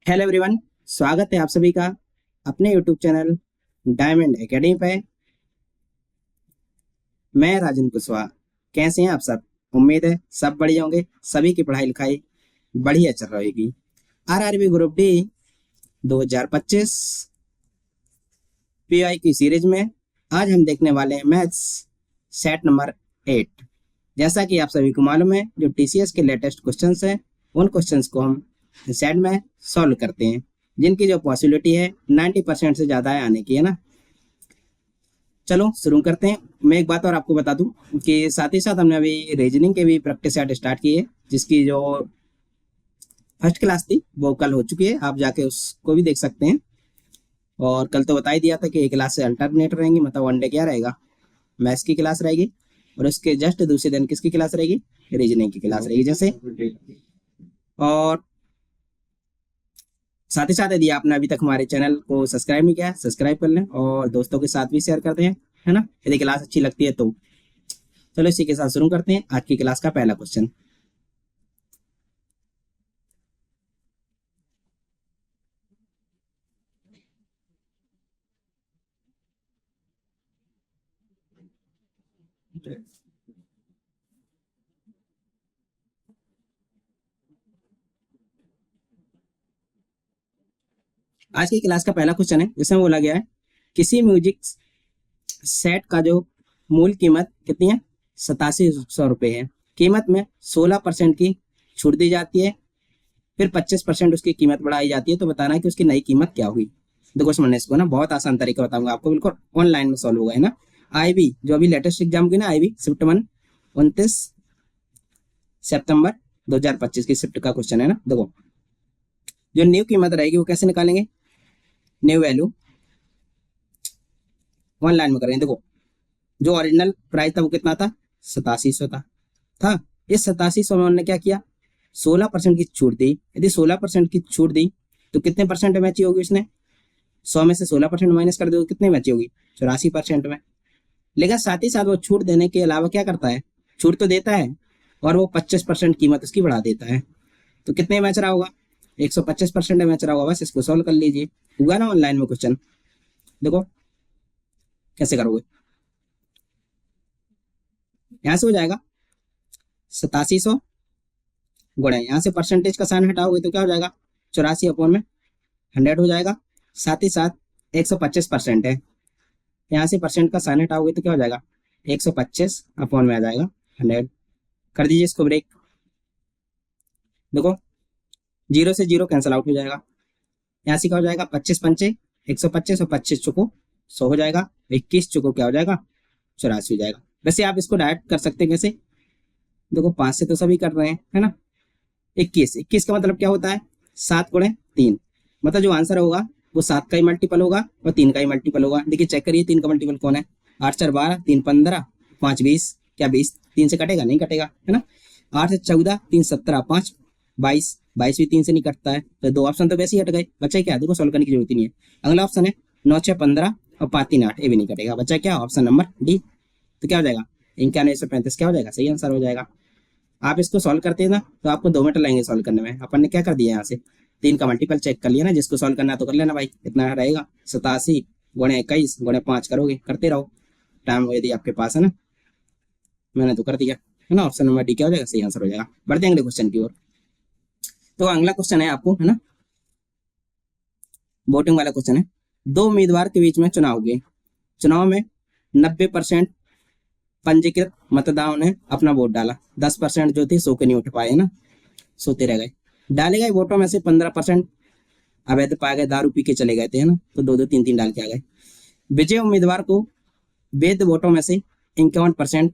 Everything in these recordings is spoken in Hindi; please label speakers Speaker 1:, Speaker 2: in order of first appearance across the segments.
Speaker 1: Hello everyone. स्वागत है आप सभी का अपने यूट्यूब चैनल डायमंड एकेडमी पे। मैं राजन कुशवाहा। कैसे हैं आप सब? उम्मीद है सब बढ़िया होंगे। सभी की पढ़ाई लिखाई बढ़िया चल रहेगी। आरआरबी ग्रुप डी 2025 पीआई की सीरीज में आज हम देखने वाले हैं मैथ्स सेट नंबर 8। जैसा कि आप सभी को मालूम है, जो टीसीएस के लेटेस्ट क्वेश्चंस हैं उन क्वेश्चंस को हम सेट में सॉल्व करते हैं, जिनकी जो पॉसिबिलिटी है 90% से ज़्यादा है आने की, है ना। चलो शुरू करते हैं। मैं एक बात और आपको बता दूं कि साथ ही साथ हमने अभी रीजनिंग के भी प्रैक्टिस सेट स्टार्ट की है, जिसकी जो फर्स्ट क्लास थी वो कल हो चुकी है। आप जाके उसको भी देख सकते हैं। और कल तो बता ही दिया था कि एक क्लास से अल्टरनेट रहेंगी, मतलब वन डे क्या रहेगा, मैथ्स की क्लास रहेगी, और उसके जस्ट दूसरे दिन किसकी क्लास रहेगी, रीजनिंग की क्लास रहेगी जैसे। और साथ ही साथ यदि आपने अभी तक हमारे चैनल को सब्सक्राइब नहीं किया है, सब्सक्राइब कर लें और दोस्तों के साथ भी शेयर करते हैं, है ना, यदि क्लास अच्छी लगती है तो। चलो इसी के साथ शुरू करते हैं आज की क्लास का पहला क्वेश्चन। आज की क्लास का पहला क्वेश्चन है जिसमें बोला गया है किसी म्यूजिक सेट का जो मूल कीमत कितनी है, 8700 रुपये है। कीमत में 16% की छूट दी जाती है, फिर 25% उसकी कीमत बढ़ाई जाती है। तो बताना है कि उसकी नई कीमत क्या हुई। देखो समझने इसको ना, बहुत आसान तरीका बताऊंगा आपको, बिल्कुल ऑनलाइन में सॉल्व होगा, है ना। आईबी जो अभी लेटेस्ट एग्जाम की ना, आईबी शिफ्ट 1 29 सितंबर 2025 की शिफ्ट का क्वेश्चन है ना। देखो जो न्यू कीमत रहेगी वो कैसे निकालेंगे, न्यू वैल्यू ऑनलाइन में करेंगे। देखो जो ओरिजिनल प्राइस था वो कितना था, 8700 था। इस 8700 में उन्होंने क्या किया, 16% की छूट दी। यदि 16% की छूट दी तो कितने परसेंट में बची होगी उसने, 100 में से 16% माइनस कर दो तो कितने बची होगी, 84% में। लेकिन साथ ही साथ वो छूट देने के अलावा क्या करता है, छूट तो देता है और वो 25% कीमत उसकी बढ़ा देता है। तो कितने में बच रहा होगा, 125% में बच रहा होगा। बस इसको सॉल्व कर लीजिए, हुआ ना ऑनलाइन में क्वेश्चन। देखो कैसे करोगे, यहाँ से हो जाएगा 8700 गुणा, यहाँ से परसेंटेज का साइन हटाओगे तो क्या हो जाएगा, 84/100 हो जाएगा। साथ ही साथ 125% है, यहाँ से परसेंट का साइन हटाओगे तो क्या हो जाएगा, 125 में आ जाएगा 100। कर दीजिए इसको ब्रेक। देखो जीरो से जीरो कैंसिल आउट हो जाएगा। यहाँ से क्या हो जाएगा, 25 पंचे 125 और 25 चुको 100 हो जाएगा, 21 चुको क्या हो जाएगा, 84 हो जाएगा। वैसे आप इसको डायरेक्ट कर सकते हैं कैसे, देखो 5 से तो सभी कर रहे हैं, है ना। 21 का मतलब क्या होता है, 7 गुणे 3, मतलब जो आंसर होगा वो 7 का ही मल्टीपल होगा और 3 का ही मल्टीपल होगा। देखिए चेक करिए 3 का मल्टीपल कौन है, 8×4 = 12, 3×15 = 5 20, क्या 20 3 से कटेगा, नहीं कटेगा, है ना। 8 से 14 3 17 5 22, 22 भी 3 से नहीं कटता है, तो दो ऑप्शन तो वैसे ही हट गए। बच्चा क्या, देखो सॉल्व करने की जरूरत ही नहीं है। अगला ऑप्शन है 9×6 = 15 और 5×3 = 8, ये भी नहीं कटेगा। बच्चा क्या, ऑप्शन नंबर डी। तो क्या हो जाएगा, 9135 क्या हो जाएगा, सही आंसर हो जाएगा। आप इसको सॉल्व करते हैं ना तो आपको 2 मिनट लगेंगे सॉल्व करने में। अपन ने क्या कर दिया, यहाँ से 3 का मल्टीपल चेक कर लिया ना, जिसको सॉल्व करना है तो कर लेना भाई। इतना रहेगा 87 × 21 × 5 करोगे, करते रहो, टाइम यदि आपके पास है ना। मैंने तो कर दिया, है ना। ऑप्शन नंबर डी क्या हो जाएगा, सही आंसर हो जाएगा। बढ़ते हैं अगले क्वेश्चन की ओर। तो अगला क्वेश्चन है आपको, है ना, वोटिंग वाला क्वेश्चन है। दो उम्मीदवार के बीच में चुनाव हुए, चुनाव में 90% पंजीकृत मतदाताओं ने अपना वोट डाला, 10% जो थे सो के नहीं उठ पाए, है ना, सोते रह गए। डाले गए वोटों में से 15% अवैध पाए गए, दारू पी के चले गए थे, है ना, तो दो दो तीन तीन डाल के आ गए। विजय उम्मीदवार को वैध वोटों में से 51%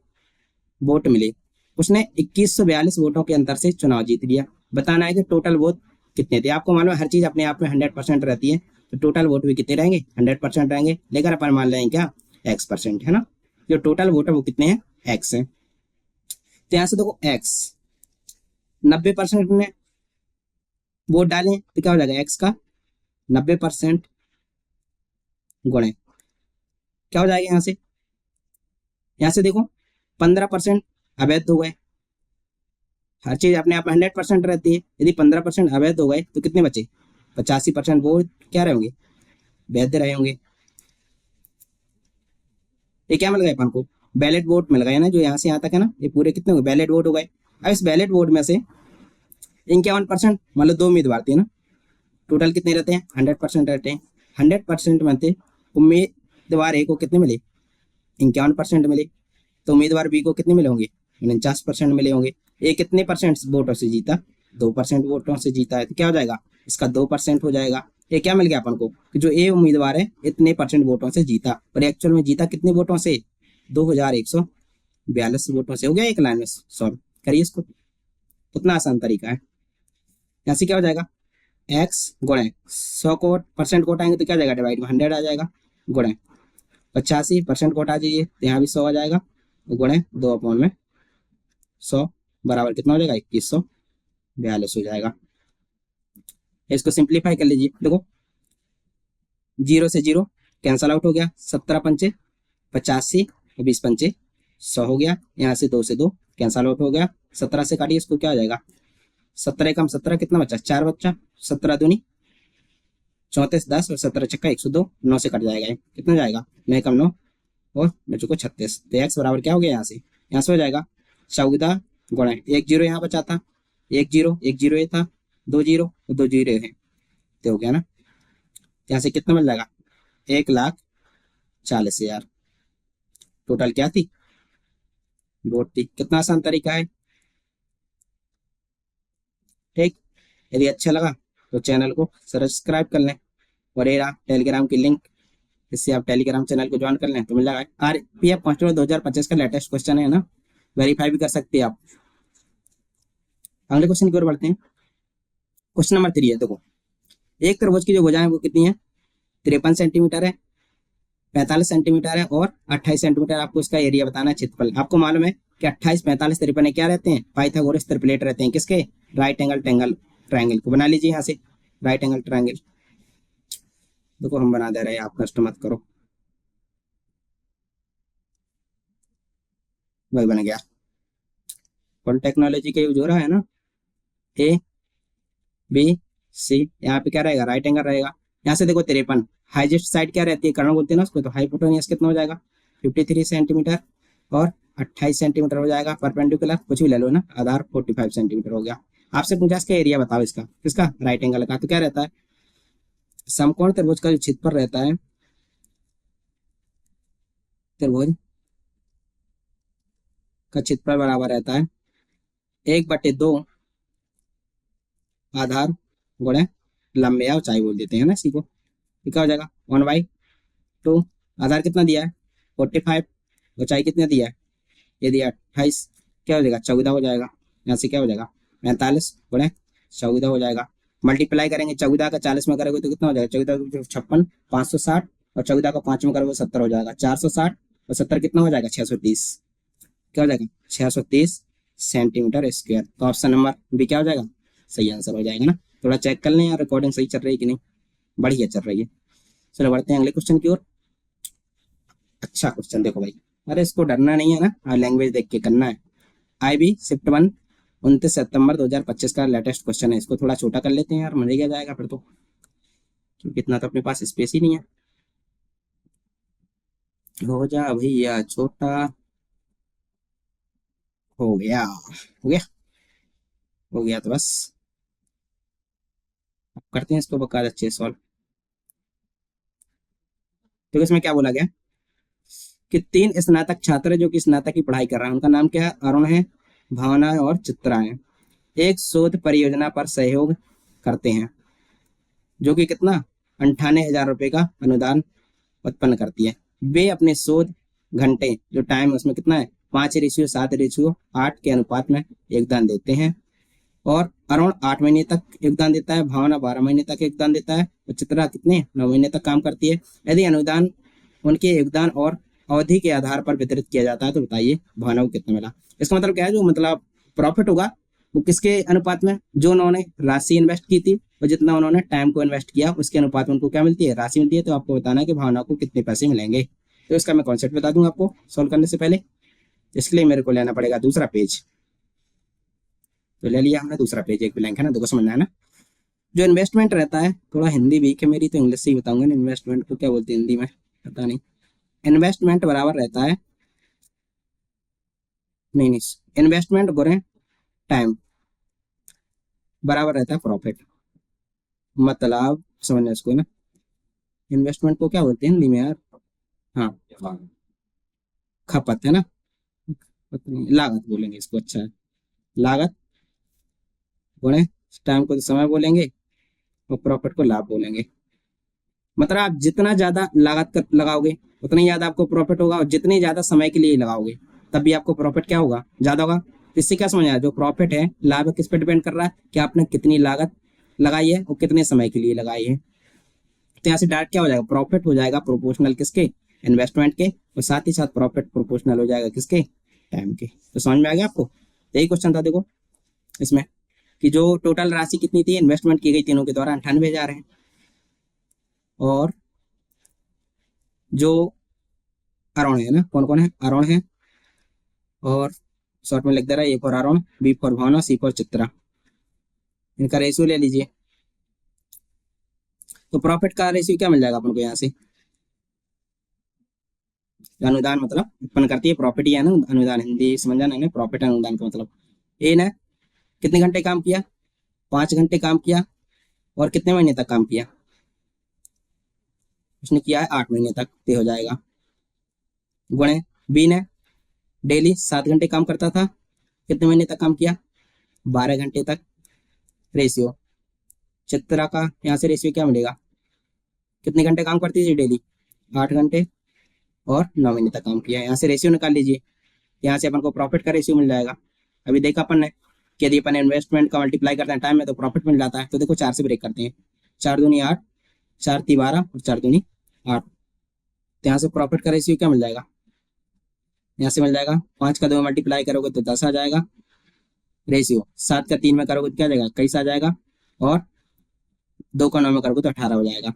Speaker 1: वोट मिले, उसने 2142 वोटों के अंतर से चुनाव जीत लिया। बताना है कि टोटल वोट कितने थे। आपको मालूम है हर चीज अपने आप में 100% रहती है, तो टोटल वोट भी कितने रहेंगे, 100% रहेंगे। लेकर अपन मान लेंगे क्या, X%, है ना। जो टोटल वोट है वो कितने हैं, X है। तो यहाँ से देखो X 90% ने वोट डाले तो क्या हो जाएगा, X का 90% गुणे क्या हो जाएगा, यहाँ से देखो 15% अवैध हो गए। हर चीज अपने आप में 100% रहती है, यदि 15% अवैध हो गए तो कितने बचे, 85% वोट क्या रहे होंगे, वैध रहे होंगे। ये क्या मिल गया अपन को, बैलेट वोट मिल गए ना, जो यहाँ से यहाँ तक है ना, ये पूरे कितने हो गए, बैलेट वोट हो गए। अब इस बैलेट वोट में से 51%, मतलब 2 उम्मीदवार थे ना, टोटल कितने रहते हैं, 100% रहते हैं। 100% में थे, उम्मीदवार ए को कितने मिले, 51% मिले, तो उम्मीदवार बी को कितने मिले होंगे, 49% मिले होंगे। ए कितने परसेंट वोटों से जीता, 2% वोटों से जीता है, तो क्या हो जाएगा, इसका 2% हो जाएगा। ये क्या मिल गया अपन को कि जो ए उम्मीदवार है इतने परसेंट वोटों से जीता, और एक्चुअल में जीता कितने वोटों से, 2142 वोटों से। हो गया एक लाइन में सॉल्व, करिए इसको, उतना आसान तरीका है। यहाँ से क्या हो जाएगा, एक्स गुणे 100 को परसेंट को हटाएंगे तो क्या जाएगा, डिवाइड में 100 आ जाएगा, गुणे 85% को हटा दीजिए तो यहाँ भी 100 आ जाएगा, गुणे 2/100 बराबर कितना हो जाएगा, 2142 हो जाएगा। इसको सिंप्लीफाई कर लीजिए, देखो 0 से 0 कैंसल आउट हो गया, 17 पंचे 85, 20 पंचे 100 हो गया, यहाँ से 2 से 2 कैंसल आउट हो गया, 17 से काटिए इसको क्या हो जाएगा, 17 कम 17 कितना बचा, 4 बच्चा, 17 दूनी 34, 10 और 17 छक्का 102, 9 से कट जाएगा, कितना जाएगा, 9 कम 9 और बच्चों को 36, तो एक्स बराबर क्या हो गया, यहाँ से हो जाएगा 14 गुणा 1 0 यहाँ बचा था, 1 0 1 0 ये था, 2 0 2 0 है, तो हो गया ना, यहाँ से कितना मिल जाएगा, 1,40,000 टोटल क्या थी, वोट थी। कितना आसान तरीका है, ठीक। यदि अच्छा लगा तो चैनल को सब्सक्राइब कर लें, और ये रहा टेलीग्राम की लिंक, इससे आप टेलीग्राम चैनल को ज्वाइन कर लें तो मिल जाएगा। RPF कांस्टेबल 2025 का लेटेस्ट क्वेश्चन है ना, वेरीफाई भी कर सकते हैं आप। अगले क्वेश्चन की ओर बढ़ते हैं। क्वेश्चन नंबर 3 है, देखो एक त्रिभुज की जो भुजाएं वो कितनी है, 53 सेंटीमीटर है, 45 सेंटीमीटर है और 28 सेंटीमीटर। आपको इसका एरिया बताना है, क्षेत्रफल। आपको मालूम है कि 28, 45, 53 क्या रहते हैं, पाइथागोरस ट्रिपलेट रहते हैं, किसके, राइट एंगल ट्रायंगल को बना लीजिए यहाँ से, राइट एंगल ट्रायंगल। देखो हम बना दे रहे हैं, आप कष्ट मत करो, वही बन गया। फुल टेक्नोलॉजी का यूज हो रहा है ना। ए बी सी, यहाँ पे क्या रहेगा, राइट एंगल रहेगा। यहाँ से देखो 53, हाईएस्ट साइड क्या रहती है, कर्ण बोलते हैं ना उसको, तो हाइपोटेन्यूज कितना हो जाएगा, 53 सेंटीमीटर और 28 सेंटीमीटर हो जाएगा। परपेंडिकुलर कुछ भी ले लो ना, आधार 45 सेंटीमीटर हो गया। आपसे पूछा इसका एरिया बताओ, इसका किसका, राइट एंगल का, तो क्या रहता है, समकोण त्रिभुज का जो क्षेत्रफल रहता है, त्रिभुज का क्षेत्रफल बराबर रहता है 1/2 आधार गुणे लंबे या ऊंचाई बोल देते हैं ना इसी को, तो क्या हो जाएगा 1/2। आधार कितना दिया है 45, ऊंचाई कितना दिया है, ये दिया 28, क्या हो जाएगा 14 हो जाएगा। यहाँ से क्या हो जाएगा 45 गुणे 14 हो जाएगा। मल्टीप्लाई करेंगे 14 का 40 में करोगे तो कितना हो जाएगा, 14 56, 560 और 14 का 5 में करोगे 70 हो जाएगा, 460 और 70 कितना हो जाएगा 630, क्या हो जाएगा 630 सेंटीमीटर स्क्वायर। तो ऑप्शन नंबर बी क्या हो जाएगा, सही आंसर हो जाएगा ना। थोड़ा चेक कर लें यार, रिकॉर्डिंग सही चल रही है कि नहीं, बढ़िया चल रही है। चलो बढ़ते हैं अगले क्वेश्चन की ओर। अच्छा क्वेश्चन देखो भाई, अरे इसको डरना नहीं है ना, लैंग्वेज देख के करना है। IB शिफ्ट 1 29 सितंबर 2025 का लेटेस्ट क्वेश्चन है। इसको थोड़ा छोटा कर लेते हैं यार, मजा क्या जाएगा फिर तो, क्योंकि इतना तो अपने पास स्पेस ही नहीं है। हो जा भैया छोटा, हो गया हो गया हो गया, तो बस अब करते हैं इसको बकायदा अच्छे सॉल्व। तो इसमें क्या बोला गया कि 3 स्नातक छात्र जो कि स्नातक की पढ़ाई कर रहे हैं, उनका नाम क्या है, अरुण है, भावना है और चित्रा है, एक शोध परियोजना पर सहयोग करते हैं जो कि कितना 98,000 रुपए का अनुदान उत्पन्न करती है। वे अपने शोध घंटे जो टाइम है उसमें कितना है 5:7:8 के अनुपात में योगदान देते हैं, और अरुण 8 महीने तक योगदान देता है, भावना 12 महीने तक योगदान देता है और चित्रा कितने 9 महीने तक काम करती है। यदि अनुदान उनके योगदान और अवधि के आधार पर वितरित किया जाता है तो बताइए भावना को कितना मिला। इसका मतलब क्या है, जो मतलब प्रॉफिट होगा वो किसके अनुपात में, जो उन्होंने राशि इन्वेस्ट की थी और जितना उन्होंने टाइम को इन्वेस्ट किया उसके अनुपात में उनको क्या मिलती है, राशि मिलती है। तो आपको बताना है कि भावना को कितने पैसे मिलेंगे। तो इसका मैं कॉन्सेप्ट बता दूंगा आपको सॉल्व करने से पहले। इसके लिए मेरे को लेना पड़ेगा दूसरा पेज, तो ले लिया हमने दूसरा पेज, एक ब्लैंक है ना, देखो समझना है ना। जो इन्वेस्टमेंट रहता है, थोड़ा हिंदी वीक है मेरी तो इंग्लिश से ही बताऊंगा ना, इन्वेस्टमेंट को क्या बोलते हैं हिंदी में पता नहीं। इन्वेस्टमेंट बराबर रहता है, नहीं नहीं, इन्वेस्टमेंट बोले टाइम बराबर रहता है प्रॉफिट। मतलब समझना इसको ना, इन्वेस्टमेंट को क्या बोलते हैं हिंदी में यार, हाँ खपत है ना, लागत बोलेंगे इसको, अच्छा है। लागत गुणे टाइम को तो समय बोलेंगे, और प्रॉफिट को लाभ बोलेंगे। मतलब आप जितना ज्यादा लागत लगाओगे उतना ही ज्यादा आपको प्रॉफिट होगा, और जितने ज्यादा समय के लिए लगाओगे तब भी आपको प्रॉफिट क्या होगा, ज्यादा होगा। तो इससे क्या समझ आया, जो प्रॉफिट है लाभ किस पे डिपेंड कर रहा है कि आपने कितनी लागत लगाई है और कितने समय के लिए लगाई है। तो यहाँ से डायरेक्ट क्या हो जाएगा, प्रॉफिट हो जाएगा प्रोपोर्शनल किसके, इन्वेस्टमेंट के, और साथ ही साथ प्रॉफिट प्रोपोर्शनल हो जाएगा किसके, टाइम के। तो समझ में आ गया आपको, तो यही क्वेश्चन था देखो इसमें, कि जो टोटल राशि कितनी थी इन्वेस्टमेंट की गई तीनों के द्वारा, 98,000 है। और जो अरुण है ना, कौन कौन है, अरुण है, और शॉर्ट में लिख दे रहा है, A for Arun, B for Bhavna, C for Chitra, इनका रेशियो ले लीजिए। तो प्रॉफिट का रेशियो क्या मिल जाएगा अपन को यहाँ से, अनुदान मतलब उत्पन्न करती है प्रॉफिट ही है ना, अनुदान हिंदी समझ जाना है, प्रॉफिट अनुदान का मतलब। ए ने कितने घंटे काम किया, 5 घंटे काम किया, और कितने महीने तक काम किया, उसने किया है 8 महीने तक, ते हो जाएगा। गुणे बी ने डेली 7 घंटे काम करता था, कितने महीने तक काम किया, 12 घंटे तक। रेशियो चित्रा का यहाँ से रेशियो क्या मिलेगा, कितने घंटे काम करती थी डेली, 8 घंटे, और 9 महीने तक काम किया। यहाँ से रेशियो निकाल लीजिए, यहाँ से अपन को प्रॉफिट का रेशियो मिल जाएगा। अभी देखा अपन ने कि यदि अपन इन्वेस्टमेंट का मल्टीप्लाई करते हैं टाइम में तो प्रॉफिट मिल जाता है। तो देखो 4 से ब्रेक करते हैं, 4 दूनी 8, 4 × 3 = 12, और 4 दूनी 8। तो यहाँ से प्रॉफिट का रेशियो क्या मिल जाएगा, यहाँ से मिल जाएगा 5 का 2 मल्टीप्लाई करोगे तो 10 आ जाएगा रेशियो, 7 का 3 में करोगे तो क्या आ जाएगा, 21 आ जाएगा, और 2 का 9 में करोगे तो 18 हो जाएगा।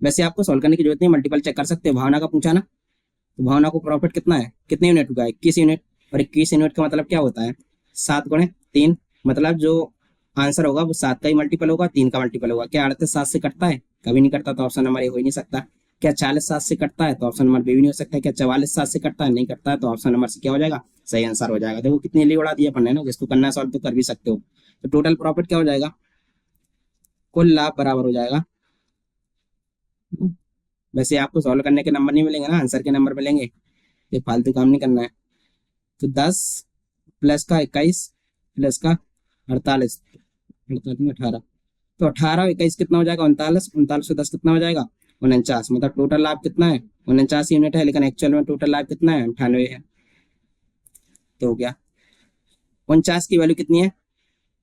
Speaker 1: वैसे आपको सोल्व करने की जरूरत नहीं, मल्टीपल चेक कर सकते हो। भावना का पूछा ना, तो भावना को प्रॉफिट कितना है, कितने यूनिट हुआ है, 21 यूनिट, और 21 यूनिट का मतलब क्या होता है, 7 × 3, मतलब जो आंसर होगा वो 7 का ही मल्टीपल होगा, 3 का मल्टीपल होगा। क्या 38 7 से कटता है, कभी नहीं कटता, तो ऑप्शन नंबर ए हो ही नहीं सकता। क्या 40 7 से कटता है, तो ऑप्शन नंबर बी भी नहीं हो सकता। क्या 44 7 से कटता है, नहीं कटता है, तो ऑप्शन नंबर सी क्या हो जाएगा, सही आंसर हो जाएगा। देखो कितनी लिए उड़ा दिया अपन ने ना, जिसको करना है सॉल्व तो कर भी सकते हो। तो टोटल प्रॉफिट क्या हो जाएगा, कुल लाभ बराबर हो जाएगा। वैसे आपको सॉल्व करने के नंबर नहीं मिलेंगे ना, आंसर के नंबर मिलेंगे, ये फालतू काम नहीं करना है। तो 10 प्लस का 21 प्लस का 48, 18, तो 18 और 21 कितना हो जाएगा, 39, 39 से 10 कितना हो जाएगा, 49। मतलब टोटल लाभ कितना है, 49 यूनिट है, लेकिन एक्चुअल में टोटल लाभ कितना है, 98 है। तो हो गया 49 की वैल्यू कितनी है,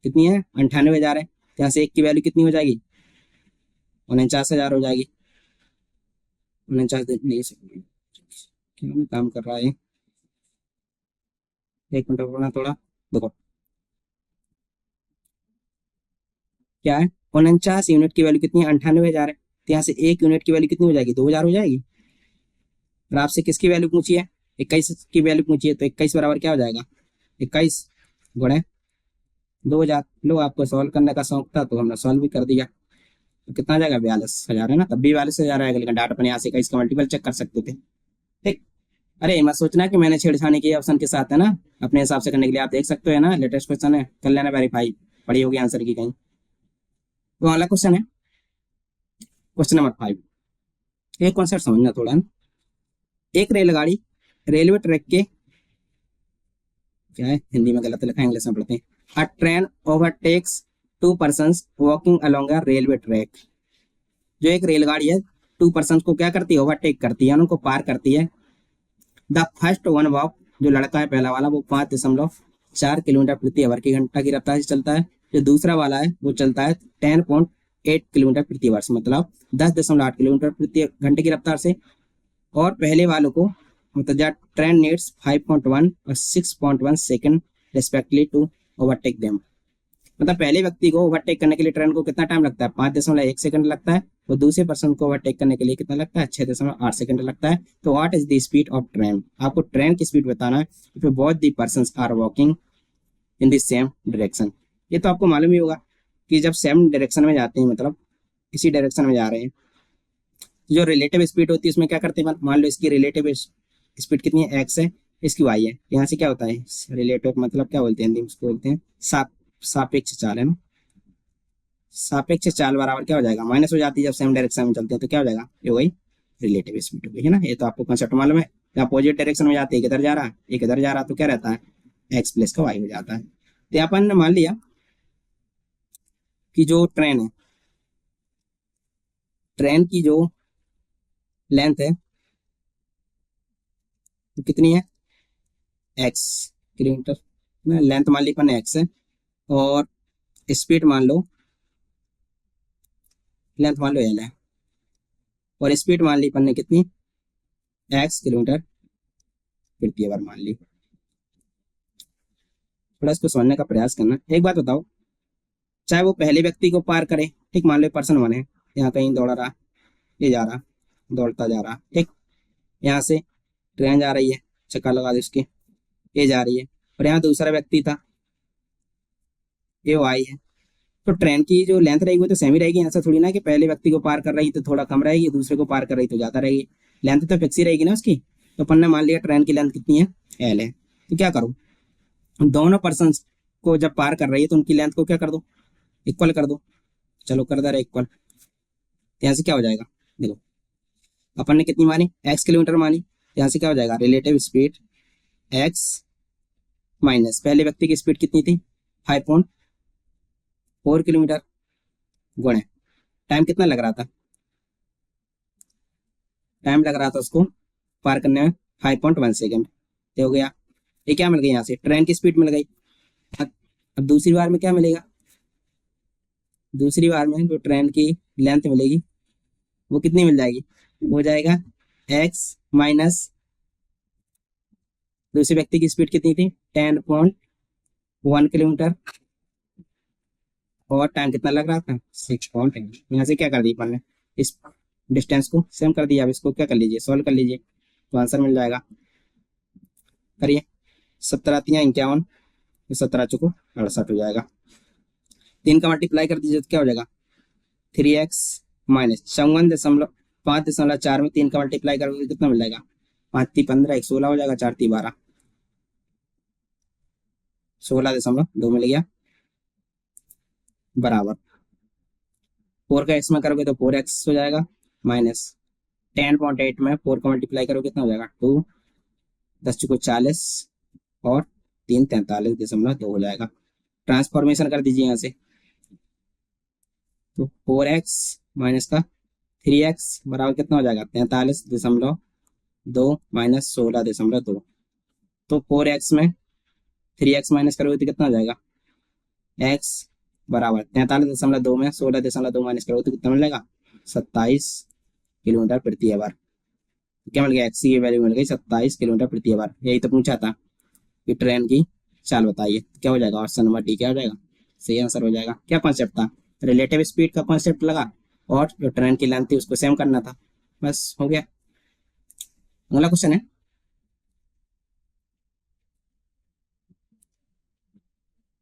Speaker 1: कितनी है, 98,000 है। यहाँ से 1 की वैल्यू कितनी हो जाएगी, 49,000 हो जाएगी। 49 नहीं, क्यों नहीं काम कर रहा है, 1 मिनट रुकना थोड़ा, देखो क्या है, 49 यूनिट की वैल्यू कितनी है, 98,000 है। तो यहाँ से 1 यूनिट की वैल्यू कितनी हो जाएगी, 2,000 हो जाएगी। और आपसे किसकी वैल्यू पूछी है, 21 की वैल्यू पूछी है, तो 21 बराबर क्या हो जाएगा, 21 गुणे 2,000। लो आपको सॉल्व करने का शौक था तो हमने सॉल्व भी कर दिया। तो कितना आ जाएगा, 42,000 है ना, तब भी 42,000 आएगा, लेकिन डाटा अपने यहाँ से 21 का मल्टीपल चेक कर सकते थे। ठीक, अरे मत सोचना कि मैंने छेड़छाड़ी की ऑप्शन के साथ, है ना, अपने हिसाब से करने के लिए आप देख सकते हो, है ना, लेटेस्ट क्वेश्चन है, कर लेना वेरीफाई, पड़ी होगी आंसर की कहीं। तो अगला क्वेश्चन है क्वेश्चन नंबर 5। एक कॉन्सेप्ट समझना थोड़ा ना। एक रेलगाड़ी रेलवे ट्रैक के, क्या है हिंदी में गलत लिखा है, इंग्लिश में पढ़ते हैं। अ train overtakes 2 persons walking along a railway track. जो एक रेलगाड़ी है 2 persons को क्या करती है, ओवरटेक करती है, उनको पार करती है। द फर्स्ट वन वॉक, जो लड़का है पहला वाला, वो 5.4 किलोमीटर प्रति आवर की घंटा की रफ्तार से चलता है। जो दूसरा वाला है वो चलता है 10.8 किलोमीटर प्रति वर्ष, मतलब 10.8 किलोमीटर प्रति घंटे की रफ्तार से। और पहले वालों को, मतलब ट्रेन नीड्स 5.1 और 6.1 second respectively to overtake them. मतलब पहले व्यक्ति को ओवरटेक करने के लिए ट्रेन को कितना टाइम लगता है, 5.1 सेकंड लगता है, और दूसरे पर्सन को ओवरटेक करने के लिए कितना लगता है, 6.8 सेकंड लगता है। तो what is the speed of train, आपको ट्रेन की स्पीड बताना है if both the persons are walking in the same direction. ये तो आपको मालूम ही होगा कि जब सेम डायरेक्शन में जाते हैं, मतलब इसी डायरेक्शन में जा रहे हैं, जो रिलेटिव स्पीड होती है उसमें क्या करते हैं, मान लो इसकी रिलेटिव स्पीड कितनी है, एक्स है, इसकी वाई है, यहाँ से क्या होता है, रिलेटिव मतलब क्या बोलते हैं हिंदी में, उसको बोलते हैं सापेक्ष चाल, है ना। सापेक्ष चाल बराबर क्या हो जाएगा, माइनस हो जाती है जब सेम डायरेक्शन में चलते हैं, तो क्या हो जाएगा, ये वही रिलेटिव स्पीड हो गई, है ना। ये तो आपको कंसेप्ट मालूम है। अपोजिट डायरेक्शन में जाते हैं, एक इधर जा रहा है एक इधर जा रहा है, तो क्या रहता है, एक्स प्लस का वाई हो जाता है। तो यहाँ अपन ने मान लिया कि जो ट्रेन है, ट्रेन की जो लेंथ है वो कितनी है, एक्स किलोमीटर में, लेंथ मान ली अपन एक्स है, और स्पीड मान लो, लेंथ मान लो एल है, और स्पीड मान ली अपन ने कितनी, एक्स किलोमीटर प्रति आवर मान ली। थोड़ा इसको समझने का प्रयास करना। एक बात बताओ, चाहे वो पहले व्यक्ति को पार करे, ठीक, मान लो पर्सन वन है, यहाँ कहीं दौड़ रहा, ये जा रहा, दौड़ता जा रहा, ठीक, यहाँ से ट्रेन जा रही है, चक्का लगा दे उसके, ये जा रही है, और यहाँ दूसरा व्यक्ति था, ये वाई है। तो ट्रेन की जो लेंथ रहेगी वो तो सेम ही रहेगी, ऐसा थोड़ी ना कि पहले व्यक्ति को पार कर रही तो थोड़ा कम रहेगी, दूसरे को पार कर रही तो ज्यादा रहेगी, लेंथ तो फिक्स ही रहेगी ना उसकी। तो अपन ने मान लिया ट्रेन की लेंथ कितनी है, एल है, तो क्या करो, दोनों पर्सन को जब पार कर रही है तो उनकी लेंथ को क्या कर दो, इक्वल कर दो। चलो कर दे रहे इक्वल, तो यहाँ से क्या हो जाएगा, देखो अपन ने कितनी मानी, एक्स किलोमीटर मानी, यहाँ से क्या हो जाएगा, रिलेटिव स्पीड एक्स माइनस पहले व्यक्ति की स्पीड कितनी थी, 5.4 किलोमीटर, गुणे टाइम कितना लग रहा था, टाइम लग रहा था उसको पार करने में 5.1 सेकेंड, ये हो गया। ये क्या मिल गई, यहाँ से ट्रेन की स्पीड मिल गई। अब दूसरी बार में क्या मिलेगा, दूसरी बार में जो ट्रेन की लेंथ मिलेगी वो कितनी मिल जाएगी, हो जाएगा एक्स माइनस दूसरे व्यक्ति की स्पीड कितनी थी, 10.1 किलोमीटर, और टाइम कितना लग रहा था, 6.8। यहाँ से क्या कर दी अपन ने, इस डिस्टेंस को सेम कर दिया। अब इसको क्या कर लीजिए, सॉल्व कर लीजिए, तो आंसर मिल जाएगा। करिए, 17×3 = 51, 17×4 = 68 हो जाएगा। 3 का मल्टीप्लाई कर दीजिए तो क्या हो जाएगा, 3x माइनस 54.5 में 3 का मल्टीप्लाई करोगे कितना मिल जाएगा, 5×3 = 15, 1 16 हो जाएगा, 4×3 = 12, 16.2 मिल गया, बराबर 4 का एक्स में करोगे तो 4x हो जाएगा, माइनस 10.8 में 4 का मल्टीप्लाई करोगे कितना हो जाएगा, 2, 10×4 = 40, और 3 43.2 हो जाएगा। ट्रांसफॉर्मेशन कर दीजिए यहाँ से, तो 4x माइनस का 3x बराबर कितना हो जाएगा, 43.2 माइनस 16.2, तो 4x में 3x माइनस करोगे तो कितना हो जाएगा, x बराबर 43.2 में 16.2 माइनस करोगे तो कितना मिलेगा, 27 किलोमीटर प्रति आवर। क्या मिल गया, एक्स की वैल्यू मिल गई 27 किलोमीटर प्रति आवर। यही तो पूछा था कि ट्रेन की चाल बताइए, क्या हो जाएगा, ऑप्शन नंबर डी क्या हो जाएगा, सही आंसर हो जाएगा। क्या कॉन्सेप्ट था, रिलेटिव स्पीड का कॉन्सेप्ट लगा, और जो ट्रेन की लेंथ थी उसको सेम करना था, बस हो गया। अगला क्वेश्चन है,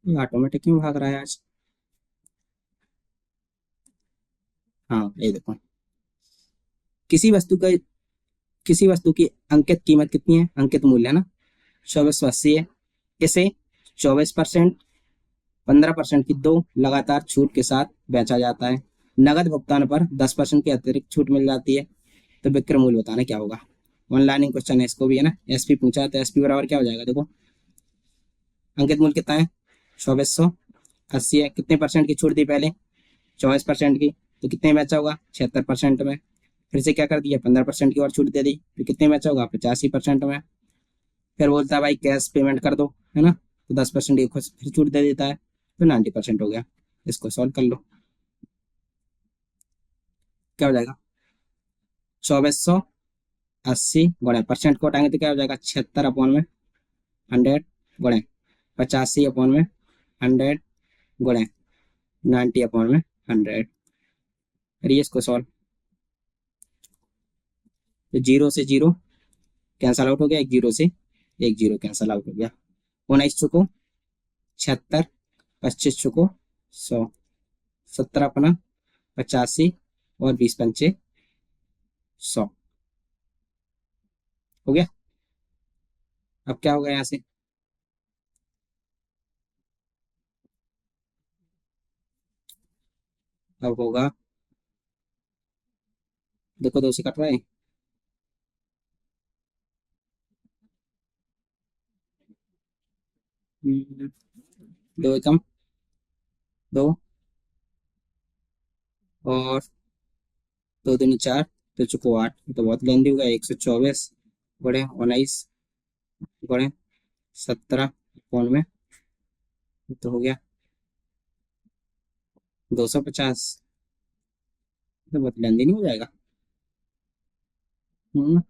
Speaker 1: ऑटोमेटिक क्यों भाग रहा है आज, हाँ ये देखो, किसी वस्तु का, किसी वस्तु की अंकित कीमत कितनी है, अंकित मूल्य ना 2480 है, इसे 24%, 15% की दो लगातार छूट के साथ बेचा जाता है, नगद भुगतान पर 10% की अतिरिक्त छूट मिल जाती है, तो विक्रय मूल्य बताना क्या होगा। ऑनलाइन क्वेश्चन है, इसको भी है ना, एसपी पूछा, तो एसपी बराबर क्या हो जाएगा, देखो अंकित मूल्य कितना है, 2480 है, कितने परसेंट की छूट दी पहले, 24% की, तो कितने बेचा होगा, 76% में, फिर से क्या कर दिया, 15% की और छूट दे दी, फिर कितने बेचा होगा, 85% में, फिर बोलता है भाई कैश पेमेंट कर दो, है ना, तो 10% की फिर छूट दे देता है, तो 90% हो गया। इसको सॉल्व कर लो, क्या हो जाएगा, 2480 गुणे परसेंट को हटाएंगे तो क्या हो जाएगा, 76 में 100 गुणे 85 में 100 गुणे 90 में 100। करिए इसको सॉल्व, तो 0 से 0 कैंसल आउट हो गया, 1 0 से 1 0 कैंसल आउट हो गया, 19 चुको 76, 25 चुको 100, 17 अपना 85 और 20 पंचे 100 हो गया। अब क्या होगा यहाँ से, अब होगा, देखो 2 से कट रहा है, हम्म, 2 एकम 2 और 2 दूनी 4, तो चुको 8, तो बहुत लेंदी होगा। 124 गुणे 19 गुणे 17 कौन में, तो हो गया 250, तो बहुत लेंदी नहीं हो जाएगा। हम्म,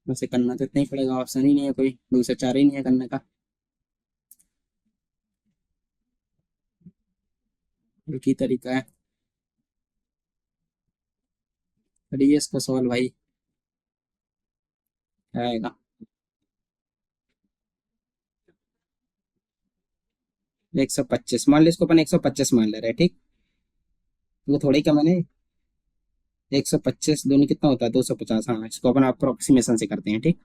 Speaker 1: वैसे करना तो इतना ही पड़ेगा, ऑप्शन ही नहीं है कोई, दूसरा चारा ही नहीं है करने का। एक ही तरीका है, करिए इसका सवाल भाई, क्या आएगा। 125 मान लो, इसको अपन 125 मान ले रहे हैं, ठीक। वो थोड़ा ही कम है ना, 125 दूनी कितना होता है 250, हाँ इसको अपन अप्रोक्सीमेशन से करते हैं, ठीक।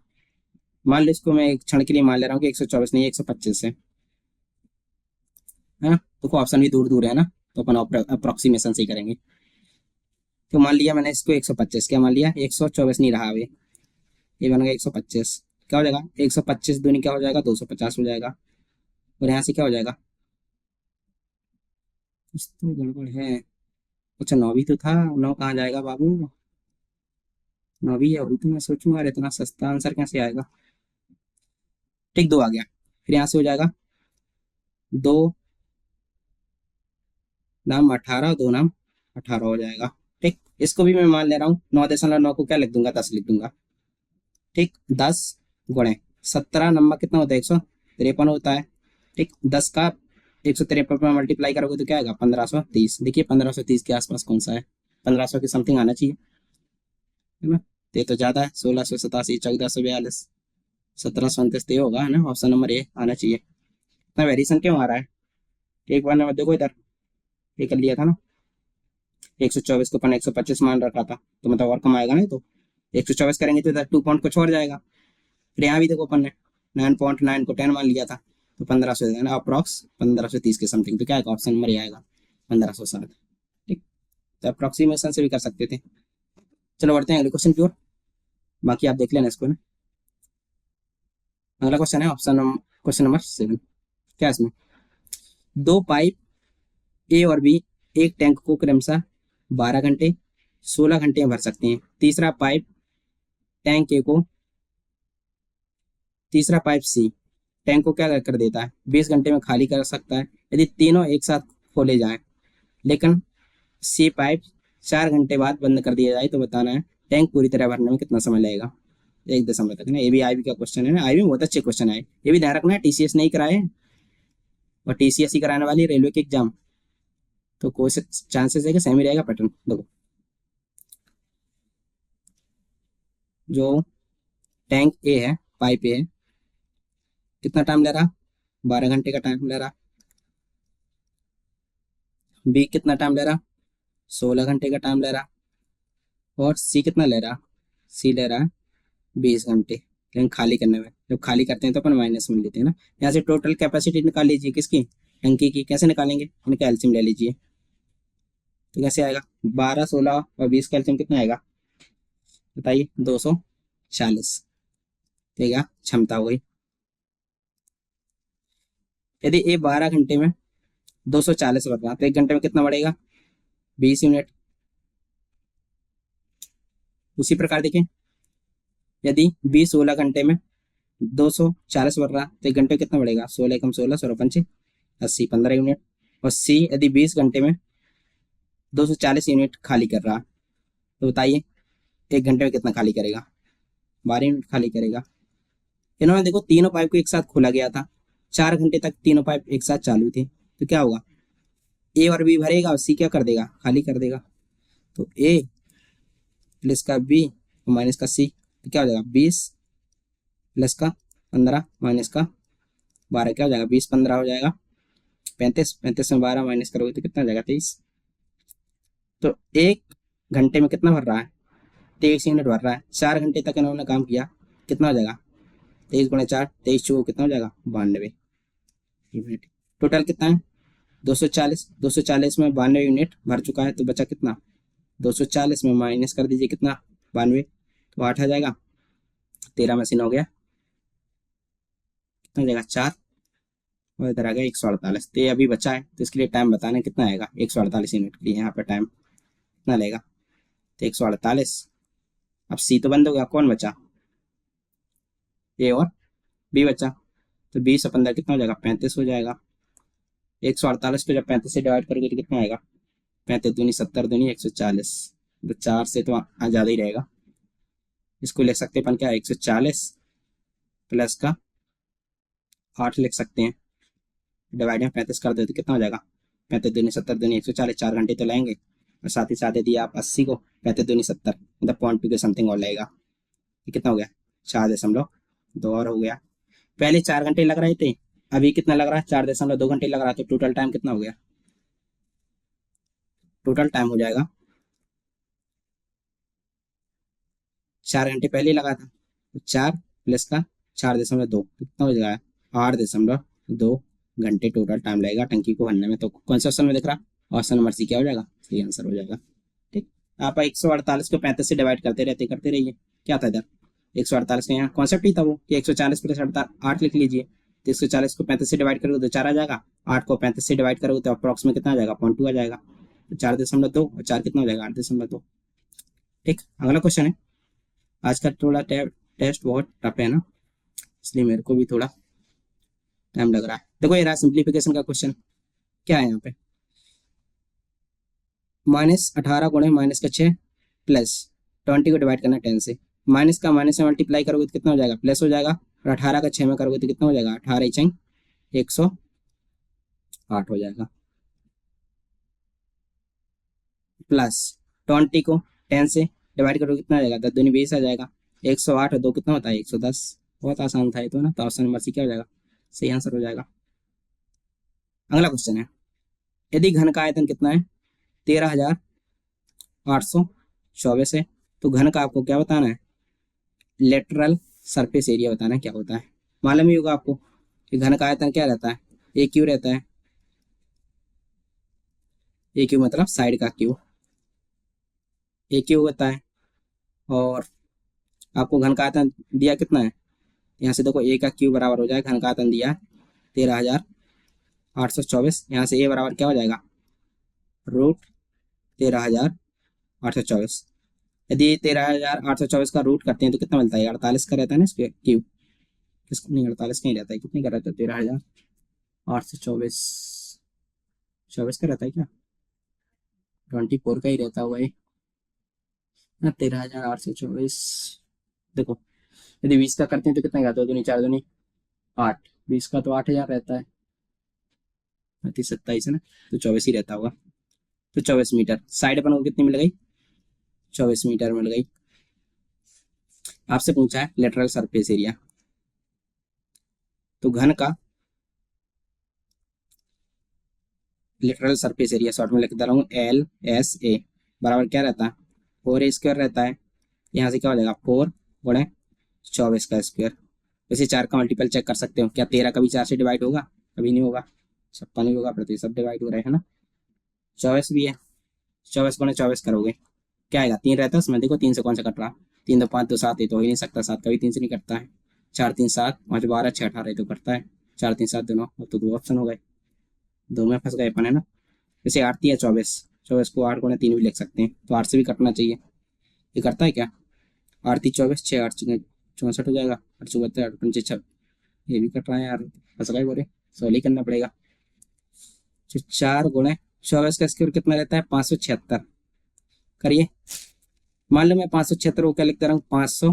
Speaker 1: मान लो इसको मैं एक क्षण के लिए मान ले रहा हूँ कि 124 नहीं 125 है ना, तो ऑप्शन भी दूर दूर है ना, तो अपन अप्रोक्सीमेशन से ही करेंगे। तो मान लिया मैंने इसको 125, क्या मान लिया 124 नहीं रहा अभी, ये बन गया 125, क्या हो जाएगा 125 दूनी क्या हो जाएगा 250 हो जाएगा, और यहाँ से क्या हो जाएगा, कुछ तो गड़बड़ है। अच्छा 9 भी तो था, 9 कहाँ जाएगा बाबू, 9 भी है, अभी तो मैं सोचूंगा अरे इतना सस्ता आंसर कैसे आएगा। ठीक, 2 आ गया, फिर यहाँ से हो जाएगा 2 नाम 18, 2 नाम 18 हो जाएगा। ठीक, इसको भी मैं मान ले रहा हूँ, 9.9 को क्या लिख दूंगा 10 लिख दूंगा, ठीक। 10 गुणे 17 नंबर कितना होता है 153 होता है, ठीक। 10 का 153 पर मल्टीप्लाई करोगे तो क्या आएगा 1530, देखिए 1530 के आसपास कौन सा है, 1500 के समथिंग आना चाहिए, है ना। ये तो ज्यादा है, 1687, 1442, 1729, तो ये होगा, है ना, ऑप्शन नंबर ए आना चाहिए। इतना वेरिएशन क्यों आ रहा है, एक बार नंबर देखो इधर, ये कर लिया था ना, 124 को अपन 125 मान रखा था, तो मतलब और कम आएगा ना, तो 124 करेंगे तो इधर 2 पॉइंट को छोड़ जाएगा। फिर यहाँ भी देखो अपन ने 9.9 को 10 मान लिया था, तो 1500 देना अप्रॉक्स 1530 के समथिंग, तो क्या आएगा ऑप्शन नंबर ये आएगा 1507, ठीक। तो अप्रोक्सीमेशन से भी कर सकते थे। चलो बढ़ते हैं अगले क्वेश्चन की ओर, बाकी आप देख लेना इसको ना। अगला क्वेश्चन है ऑप्शन क्वेश्चन नंबर 7, क्या है इसमें, 2 पाइप ए और बी एक टैंक को क्रमशः 12 घंटे 16 घंटे में भर सकते हैं, टैंक ए को तीसरा पाइप सी टैंक को क्या कर देता है 20 घंटे में खाली कर सकता है, यदि तीनों एक साथ खोले जाएं, लेकिन सी पाइप 4 घंटे बाद बंद कर दिया जाए, तो बताना है टैंक पूरी तरह भरने में कितना समय लगेगा, 1 दशमलव तक ना। ये भी आईबी का क्वेश्चन है ना, आईबी में बहुत अच्छे क्वेश्चन आए, ये भी ध्यान रखना है, टीसीएस नहीं कराए और टीसीएस ही कराने वाली रेलवे के एग्जाम, तो कोई चांसेस है कि सेम ही रहेगा पैटर्न। देखो जो टैंक ए है, पाइप ए है, कितना टाइम ले रहा 12 घंटे का टाइम ले रहा, बी कितना टाइम ले रहा 16 घंटे का टाइम ले रहा, और सी कितना ले रहा, सी ले रहा है 20 घंटे, लेकिन खाली करने में, जब खाली करते हैं तो अपन माइनस में लेते हैं ना। यहाँ से टोटल कैपेसिटी निकाल लीजिए किसकी, टंकी की, कैसे निकालेंगे, इनका एलसीएम ले लीजिए, तो कैसे आएगा 12 16 और 20 का एलसीएम कितना आएगा बताइए 240, ठीक है, क्षमता हो गई। यदि ये 12 घंटे में 240 बढ़ रहा तो 1 घंटे में कितना बढ़ेगा 20 यूनिट। उसी प्रकार देखिए, यदि बी 16 घंटे में 240 बढ़ रहा तो 1 घंटे में कितना बढ़ेगा 16 कम 16 16 पंचे 80 15 यूनिट। और सी यदि 20 घंटे में 240 यूनिट खाली कर रहा, तो बताइए 1 घंटे में कितना खाली करेगा 12 यूनिट खाली करेगा। इन्होंने देखो तीनों पाइप को एक साथ खोला गया था, 4 घंटे तक तीनों पाइप एक साथ चालू थे, तो क्या होगा ए और बी भरेगा और सी क्या कर देगा खाली कर देगा, तो ए प्लस का बी माइनस का सी, तो क्या हो जाएगा 20 प्लस का 15 माइनस का 12, क्या हो जाएगा 20 15 हो जाएगा, 35, 35 में 12 माइनस करोगे तो कितना हो जाएगा? 23। तो 1 घंटे में कितना भर रहा है? 23 यूनिट भर रहा है। 4 घंटे तक इन्होंने काम किया, कितना हो जाएगा? 23 × 4, 23 कितना हो जाएगा? 92 यूनिट। टोटल कितना है? 240। 240 में 92 यूनिट भर चुका है, तो बचा कितना? 240 में माइनस कर दीजिए कितना? 92, तो 8 आ जाएगा। 13 मशीन हो गया, कितना हो जाएगा? 4। और इधर आ गया 148। तो ये अभी बचा है, तो इसके लिए टाइम बताना कितना आएगा? 148 यूनिट के लिए यहाँ पर टाइम कितना लगेगा? तो 148। अब सी तो बंद हो गया, कौन बचा? ए और बी बचा। तो 20 और 15 कितना हो जाएगा? 35 हो जाएगा। 148 को जब 35 से डिवाइड करोगे तो कितना आएगा? 35 दूनी 70 दूनी 140। तो 4 से तो ज़्यादा ही रहेगा। इसको लिख सकते हैं अपन क्या? 140 प्लस का 8 लिख सकते हैं। डिवाइड में 35 कर दो तो कितना हो जाएगा? 35 दूनी 70 दूनी 140। 4 घंटे तो लेंगे, और साथ ही साथ यदि आप 80 को 35 दूनी 70 मतलब 0.2 के समथिंग और लगेगा। ये कितना हो गया? 4.2 और हो गया। पहले 4 घंटे लग रहे थे, अभी कितना लग रहा है? 4.2 घंटे लग रहा है। तो टोटल टाइम कितना हो गया? टोटल टाइम हो जाएगा, 4 घंटे पहले लगा था, तो 4 प्लस का 4.2 कितना हो जाएगा? 8.2 घंटे टोटल टाइम लगेगा टंकी को भरने में। तो कौन सा ऑप्शन में दिख रहा? ऑप्शन नंबर सी क्या हो जाएगा? सही आंसर हो जाएगा। ठीक, आप 148 को 35 से डिवाइड करते रहिए। क्या था इधर? 148 का यहाँ कॉन्सेप्ट ही था वो कि 140 प्लस 8 लिख लीजिए। तो 140 को 35 से डिवाइड करोगे तो 4 आ जाएगा। 8 को 35 से डिवाइड करोगे तो अप्रॉक्स में कितना आ जाएगा? 0.2 आ जाएगा। तो 4.2 और 4 कितना हो जाएगा? 8.2। ठीक, अगला क्वेश्चन है। आज का थोड़ा टेस्ट बहुत टफ है ना, इसलिए मेरे को भी थोड़ा टाइम लग रहा है। देखो ये रहा सिंप्लीफिकेशन का क्वेश्चन। क्या है यहाँ पे? -18 गुणे -6 प्लस 20 को डिवाइड करना 10 से। माइनस का माइनस से मल्टीप्लाई करोगे तो कितना हो जाएगा? प्लस हो जाएगा। और 18 का 6 में करोगे तो कितना हो जाएगा? 18 चंग 108 हो जाएगा। प्लस 20 को 10 से डिवाइड करोगे कितना आ जाएगा? 10 दूनी 20 आ जाएगा। 108 और 2 कितना होता है? 110। बहुत आसान था ये तो ना। तो ऑप्शन नंबर सी क्या हो जाएगा? सही आंसर हो जाएगा। अगला क्वेश्चन है, यदि घन का आयतन कितना है? 13,824 है। तो घन का आपको क्या बताना है? लेटरल सरफेस एरिया बताना है क्या होता है। मालूम ही होगा आपको कि घन का आयतन क्या रहता है? ए क्यू रहता है। ए क्यू मतलब साइड का क्यू, ए क्यू होता है। और आपको घन का आयतन दिया कितना है? यहाँ से देखो ए का क्यू बराबर हो जाएगा, घन का आयतन दिया 13,824। यहाँ से ए बराबर क्या हो जाएगा? √13,824। यदि 13,824 का रूट करते हैं तो कितना मिलता है? 48 का रहता है ना इसके क्यू। किसको नहीं? 48 का ही रहता है। कितने का रहता है? 13,824 24 का रहता है क्या? 24 का ही रहता हुआ है ना। 13,824 देखो, यदि 20 का करते हैं तो कितना का? 2 दूनी 4 दूनी 8। 20 का तो 8,000 रहता है। 27 है ना, तो 24 ही रहता होगा। तो 24 मीटर। साइड अपन को कितनी मिल गई? 24 मीटर मिल गई। आपसे पूछा है लेटरल सरफेस एरिया। तो घन का लेटरल सरफेस एरिया शॉर्ट में लिख दे रहा हूँ LSA बराबर क्या रहता है? 4A² रहता है। यहाँ से क्या हो जाएगा? 4 गुणे 24 का स्क्वायर। वैसे 4 का मल्टीपल चेक कर सकते हो। क्या 13 कभी 4 से डिवाइड होगा? कभी नहीं होगा। सबका नहीं होगा, प्रति सब डिवाइड हो रहे हैं ना। 24 भी है। 24 गुणे 24 करोगे क्या आएगा? 3 रहता है उसमें। देखो 3 से कौन सा कट रहा? 3 2 5 2 7, ये तो हो ही नहीं सकता। 7 कभी 3 से नहीं कटता है। 4 3 7 5 12 6 18 तो करता है। 4 3 7 दोनों, तो 2 ऑप्शन हो गए। 2 में फंस गए अपन है ना। जैसे 8 3 24, 24 को 8 गुणे 3 भी लिख सकते हैं, तो 8 से भी कटना चाहिए। ये करता है क्या? 8 3 24, 6 8 64 हो जाएगा। 8 74 8 5 6, ये भी कट रहा है यार। फंस गए बोले, सॉल्व ही करना पड़ेगा। 4 गुणे 24 का स्क्वायर कितना रहता है? 576। करिए। मान लो मैं 576 को क्या लिख दे रहा हूँ? 500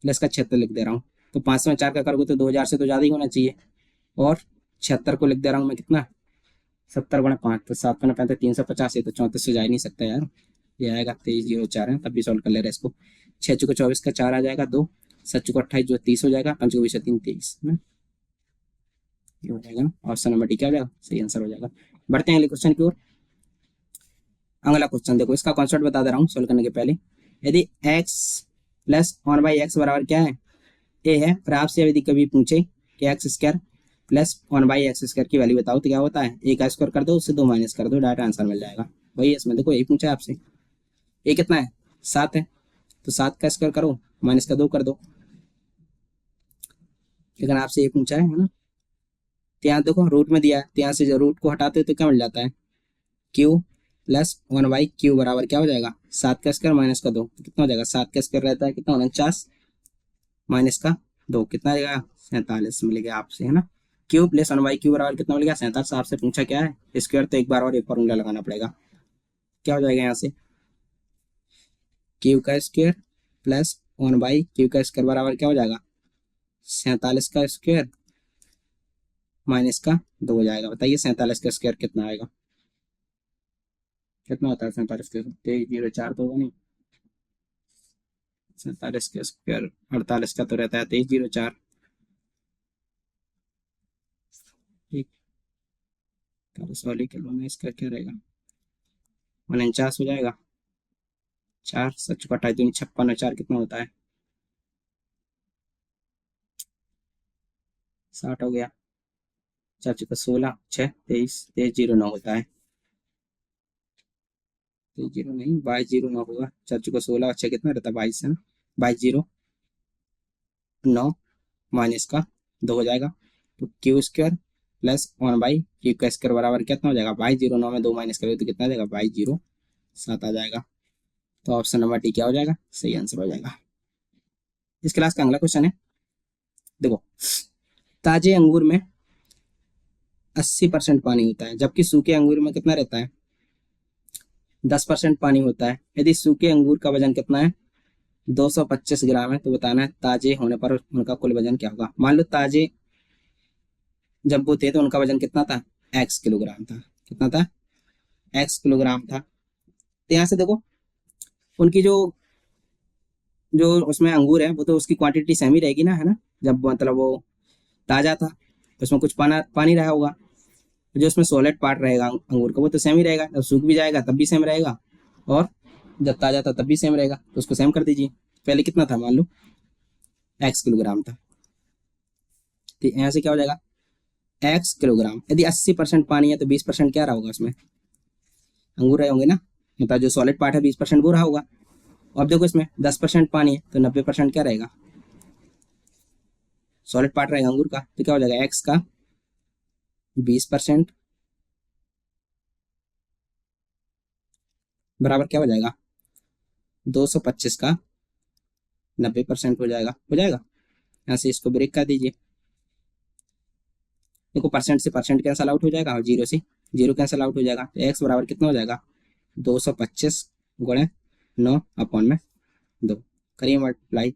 Speaker 1: प्लस का 76 लिख दे रहा हूँ। तो 500 में 4 का करोगे तो 2000 से तो ज़्यादा ही होना चाहिए। और 76 को लिख दे रहा हूँ मैं कितना? 70 गुणे 5, तो 7 गुणे 35 350। तो 34 से जा ही नहीं सकता यार। ये आएगा 2304 है, तब भी सॉल्व कर ले रहे इसको। 6 चुको 24 का 4 आ जाएगा 2, 7 चुको 28 जो 30 हो जाएगा, 5 चुको 20 3 23 है। ये हो जाएगा ऑप्शन नंबर डी क्या हो जाएगा, सही आंसर हो जाएगा। बढ़ते हैं अगले क्वेश्चन की ओर। अगला क्वेश्चन देखो, इसका कॉन्सेप्ट बता दे रहा हूँ सोल्व करने के पहले। यदि x plus one by x बराबर क्या है, ए है, और आपसे यदि कभी पूछे कि x square plus one by x square की वैल्यू बताओ, तो क्या होता है, ए का स्क्वायर कर दो, उससे दो माइनस कर दो, डायरेक्ट आंसर मिल जाएगा। वही इसमें देखो यही पूछा है आपसे। ए कितना है, 7 है, तो 7 का स्क्वायर करो, माइनस का 2 कर दो। लेकिन आपसे ये पूछा है ना, तो यहाँ देखो रूट में दिया है, तो यहाँ से जो रूट को हटाते हो तो क्या मिल जाता है, Q plus one by Q बराबर क्या हो जाएगा, 7 का स्क्वायर माइनस का 2, तो कितना हो जाएगा, 7 का स्क्वायर रहता है कितना, 49, माइनस का 2 कितना आ जाएगा, 47 मिल गया आपसे, है ना। Q plus one by Q बराबर कितना मिल गया, 47। आपसे पूछा क्या है, स्क्वायर, तो एक बार और एक फॉर्मूला लगाना पड़ेगा। क्या हो जाएगा यहाँ से, क्यू का square plus one by Q का स्क्वायर बराबर क्या हो जाएगा, 47 का स्क्वायर माइनस का 2 हो जाएगा। बताइए 47 का स्क्वायर कितना आएगा, कितना होता है 47 का, 2304 तो होगा नहीं, 47 का स्क्वायर 48 का तो रहता है 2304, ठीक। 48 वाले किलो में इसका क्या रहेगा, 49 हो जाएगा, 4 सच का 2.5 56 और 4 कितना होता है, 60 हो गया, 4 चुका 16, 6 23, 2309 होता है, 23 नहीं 2209 होगा, 4 चुका 16 और 6 कितना रहता है 22 है ना, 2209 माइनस का 2 हो जाएगा, तो Q square plus one by Q का स्क्वायर बराबर कितना हो जाएगा, 2209 में 2 माइनस करें तो कितना आ जाएगा, 2207 आ जाएगा। तो ऑप्शन नंबर डी क्या हो जाएगा, सही आंसर हो जाएगा। इस क्लास का अगला क्वेश्चन है, देखो ताजे अंगूर में 80% पानी होता है, जबकि सूखे अंगूर में कितना रहता है, 10% पानी होता है। यदि सूखे अंगूर का वजन कितना है, 225 ग्राम है, तो बताना है ताजे होने पर उनका कुल वजन क्या होगा। मान लो ताजे जब वो थे तो उनका वजन कितना था, एक्स किलोग्राम था, कितना था, एक्स किलोग्राम था। तो यहाँ से देखो उनकी जो जो उसमें अंगूर है वो तो उसकी क्वांटिटी सेम ही रहेगी ना, है ना। जब मतलब वो ताजा था तो उसमें कुछ पानी रहा होगा, जो उसमें सॉलिड पार्ट रहेगा अंगूर का वो तो सेम ही रहेगा, जब सूख भी जाएगा तब भी सेम रहेगा, और जब ताजा था तब भी सेम रहेगा, तो उसको सेम कर दीजिए। पहले कितना था, मान लो एक्स किलोग्राम था, तो यहाँ से क्या हो जाएगा, एक्स किलोग्राम। यदि 80% पानी है तो 20% क्या रहा होगा उसमें, अंगूर रहे होंगे ना, मतलब जो सॉलिड पार्ट है 20% वो रहा होगा। अब देखो इसमें 10% पानी है तो 90% क्या रहेगा, सॉलिड पार्ट रहेगा अंगूर का, तो क्या हो जाएगा, एक्स का 20% बराबर क्या हो जाएगा, 225 का 90% हो जाएगा। यहाँ से इसको ब्रेक कर दीजिए, देखो परसेंट से परसेंट कैंसल आउट हो जाएगा और जीरो से जीरो कैंसल आउट हो जाएगा, तो एक्स बराबर कितना हो जाएगा, 225 गुणे 9 अपॉन में 2। करिए मल्टीप्लाई,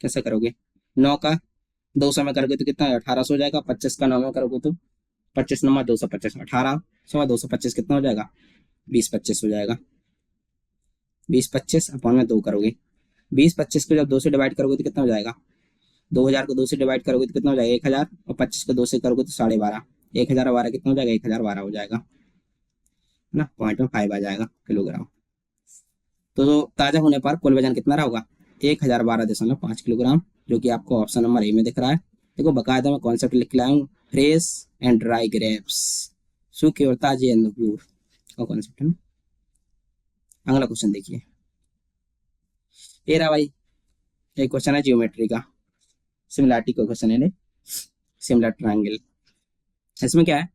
Speaker 1: कैसे करोगे, 9 का 200 में करोगे तो कितना है, 1800 हो जाएगा, 25 का 9 में करोगे तो 25 नंबर 225, 18 225 कितना हो जाएगा, 20 25 हो जाएगा, 20 25 अपॉन में 2 करोगे, 20 25 को जब 2 से डिवाइड करोगे तो कितना हो जाएगा, 2000 को 2 से डिवाइड करोगे तो कितना हो जाएगा 1000, और 25 को 2 से करोगे तो 12.5, 1012 कितना हो जाएगा, 1012 हो जाएगा ना, पॉइंट में 5 आ जाएगा किलोग्राम। तो ताजा होने पर कुल वजन कितना रहा होगा, 1012.5 किलोग्राम, जो कि आपको ऑप्शन नंबर ए में दिख रहा है। देखो बकायदा मैं कॉन्सेप्ट लिख लाया हूँ, फ्रेश एंड ड्राई ग्रेप्स, सूखे और ताजे अंगूर का कॉन्सेप्ट है ना। अगला क्वेश्चन देखिए, ये रहा भाई, एक क्वेश्चन है जियोमेट्री का, सिमिलरिटी का क्वेश्चन है, सिमिलर ट्रायंगल। इसमें क्या है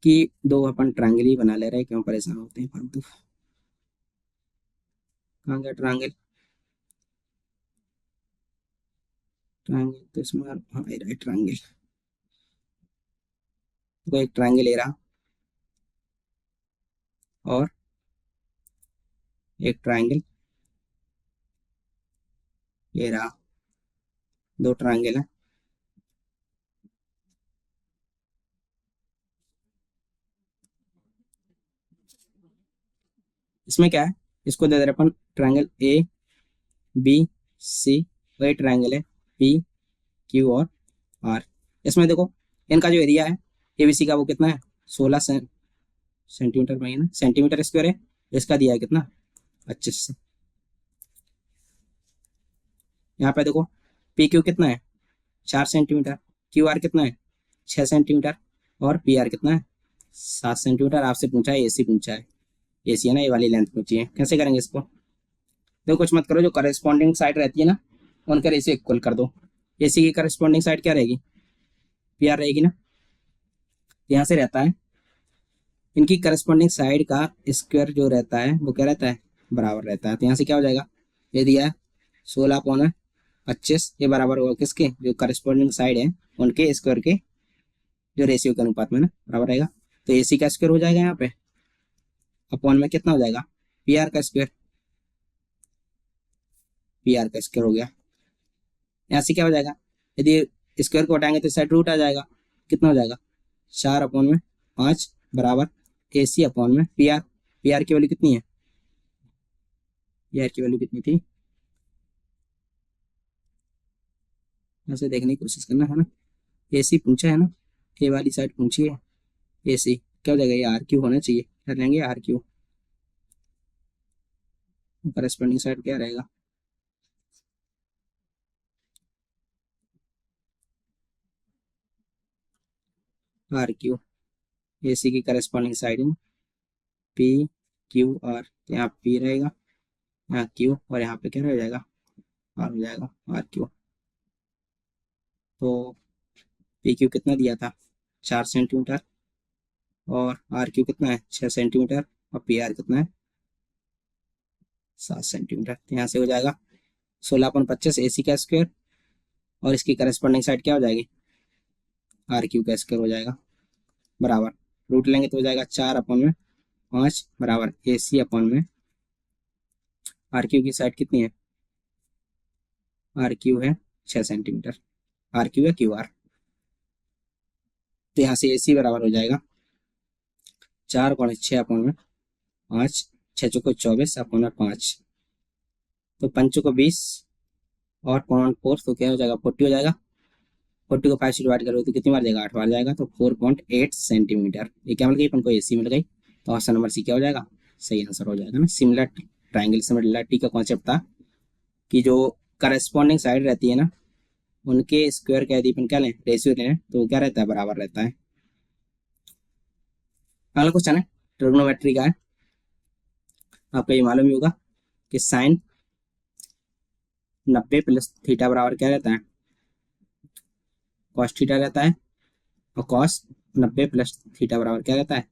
Speaker 1: कि दो अपन ट्रायंगल ही बना ले रहे हैं, क्यों परेशान होते हैं फालतू। कहाँ गया ट्रायंगल, ट्रायंगल तो इसमें हाँ राइट ट्रायंगल, तो एक ट्रायंगल ले रहा और एक ट्रायंगल ये रहा, दो ट्रायंगल है। इसमें क्या है, इसको दे दे रहे अपन ट्रायंगल ए बी सी, वही ट्रायंगल है पी क्यू और आर। इसमें देखो इनका जो एरिया है एबीसी का वो कितना है 16 सेंटीमीटर में ना सेंटीमीटर स्क्वायर है। इसका दिया है कितना 25। यहाँ पे देखो पी क्यू कितना है 4 सेंटीमीटर, क्यू आर कितना है 6 सेंटीमीटर और पी आर कितना है 7 सेंटीमीटर। आपसे पूछा है एसी पूछा है, एसी है ना ये वाली लेंथ पूछी है। कैसे करेंगे इसको, देखो कुछ मत करो, जो करस्पॉन्डिंग साइड रहती है ना उनका रेशियो इक्वल कर दो। एसी की करस्पॉन्डिंग साइड क्या रहेगी पी आर रहेगी ना, यहाँ से रहता है इनकी करस्पॉन्डिंग साइड का स्क्वायर जो रहता है वो क्या रहता है बराबर रहता है। तो यहाँ से क्या हो जाएगा, ये दिया है 16/25, ये बराबर होगा किसके, जो करस्पॉन्डिंग साइड है उनके स्क्वायर के जो रेशियो के अनुपात में ना बराबर रहेगा। तो एसी का स्क्वायर हो जाएगा यहाँ पे अपॉन में कितना हो जाएगा पी आर का स्क्वायर, पी आर का स्क्वायर हो गया। यहाँ से क्या हो जाएगा, यदि स्क्वायर को हटाएंगे तो साइड रूट आ जाएगा, कितना हो जाएगा 4/5 बराबर ए सी अपॉन में पी आर। पी आर की वैल्यू कितनी है, पी आर की वैल्यू कितनी थी ऐसे देखने की कोशिश करना है ना। ए सी पूछा है ना, ए वाली साइड पूछी है, ए सी क्या हो जाएगा, ये आर क्यू होना चाहिए, कर लेंगे आर क्यू। करस्पॉन्डिंग साइड क्या रहेगा आर क्यू, ए सी की करस्पॉन्डिंग साइड है पी क्यू आर, यहाँ पी रहेगा यहाँ क्यू और यहाँ पे क्या रह जाएगा आर हो जाएगा आर क्यू। तो पी क्यू कितना दिया था 4 सेंटीमीटर और आर क्यू कितना है 6 सेंटीमीटर और पी आर कितना है 7 सेंटीमीटर। तो यहाँ से हो जाएगा 16/25 ए सी का स्क्वायर और इसकी करस्पॉन्डिंग साइड क्या हो जाएगी आर क्यू का स्क्वायर हो जाएगा बराबर, रूट लेंगे तो हो जाएगा 4/5 बराबर ए सी अपॉन में आर क्यू की साइड कितनी है, आर क्यू है 6 सेंटीमीटर, आर क्यू है क्यू आर। तो यहाँ से ए सी बराबर हो जाएगा 4/6/5, 6×4 = 24/5, तो 5×20 और 0.4 तो क्या हो जाएगा 40 हो जाएगा। 40 को 5 से डिवाइड करोगे तो कितनी बार जाएगा 8 बार जाएगा, तो 4.8 सेंटीमीटर। ये क्या मिल गई अपन को एसी मिल गई, तो ऑप्शन नंबर सी क्या हो जाएगा सही आंसर हो जाएगा ना। सिमिलर ट्राइंगल सिमिलरिटी का कॉन्सेप्ट था कि जो करस्पॉन्डिंग साइड रहती है ना उनके स्क्वायर का यदि अपन क्या लें रेशियो लें तो वो क्या रहता है बराबर रहता है। अगला क्वेश्चन है ट्रिग्नोमेट्री का है, आपको ये मालूम ही होगा कि साइन 90 प्लस थीटा बराबर क्या रहता है कॉस थीटा रहता है, और कॉस 90 प्लस थीटा बराबर क्या रहता है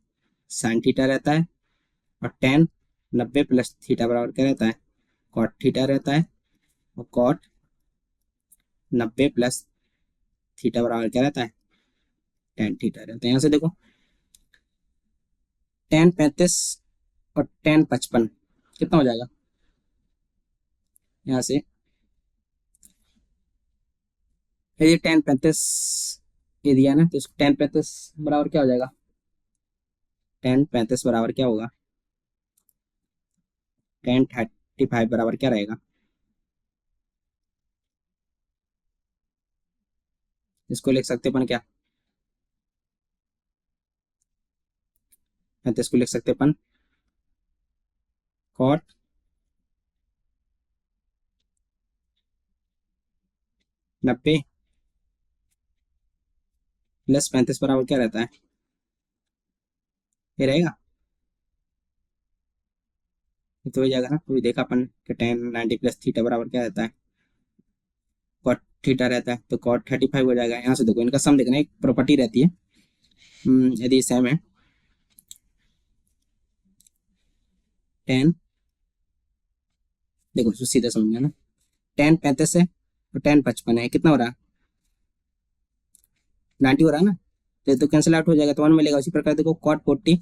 Speaker 1: साइन थीटा रहता है, और टेन 90 प्लस थीटा बराबर क्या रहता है कॉट थीटा रहता है, और कॉट 90 प्लस थीटा बराबर क्या रहता है टेन थीटा रहता है। यहाँ से देखो टेन 35 और टेन 55 कितना हो जाएगा, यहाँ से यदि टेन 35 ये दिया ना तो टेन 35 बराबर क्या हो जाएगा, टेन 35 बराबर क्या होगा टेन 35 बराबर क्या रहेगा, इसको लिख सकते अपन क्या 35 को लिख सकते अपन कॉट 90 प्लस 35 बराबर क्या रहता है ये रहेगा, ये तो हो जाएगा ना। तो देखा अपन कि टेन 90 प्लस थीटा बराबर क्या रहता है कॉट थीटा रहता है, तो कॉट 35 हो जाएगा। यहाँ से देखो इनका सम देखना एक प्रॉपर्टी रहती है, यदि सेम है टेन, देखो सीधा समझना ना, टेन 35 है और टेन 55 है, कितना हो रहा है 90 हो रहा है ना, तो ये तो कैंसिल आउट हो जाएगा तो 1 मिलेगा। उसी प्रकार देखो कॉट 40,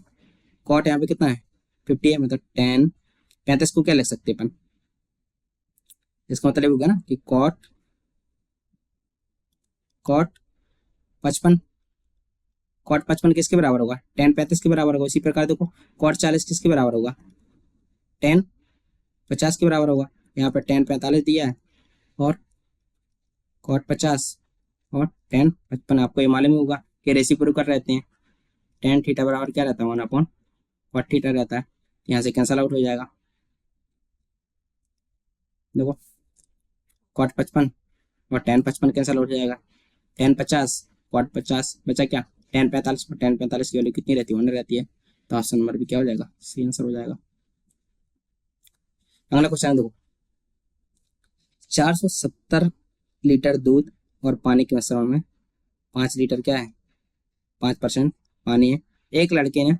Speaker 1: कॉट यहाँ पे कितना है 50 है, मतलब टेन 35 को क्या लिख सकते हैं अपन, इसका मतलब होगा ना कि कॉट कॉट 55, कॉट 55 किसके बराबर होगा टेन 35 के बराबर होगा। इसी प्रकार देखो कॉट 40 किसके बराबर होगा टेन 50 के बराबर होगा। यहाँ पे टेन 45 दिया है और कॉट 50 और टेन 55, आपको ये मालूम ही होगा के रेसिप्रोकल रहते हैं। टेन थीटा बराबर क्या रहता है, 1/cot थीटा रहता है। यहाँ से कैंसल आउट हो जाएगा। देखो cot 55 और tan 55 कैंसल हो जाएगा। tan 50 cot 50 बचा क्या, tan 45, और tan 45 की वैल्यू कितनी रहती है, 1 रहती है। तो ऑप्शन नंबर भी क्या हो जाएगा, सी आंसर हो जाएगा। अगला क्वेश्चन देखो, 470 लीटर दूध और पानी के मिश्रण में 5 लीटर क्या है, 5% पानी है। एक लड़के ने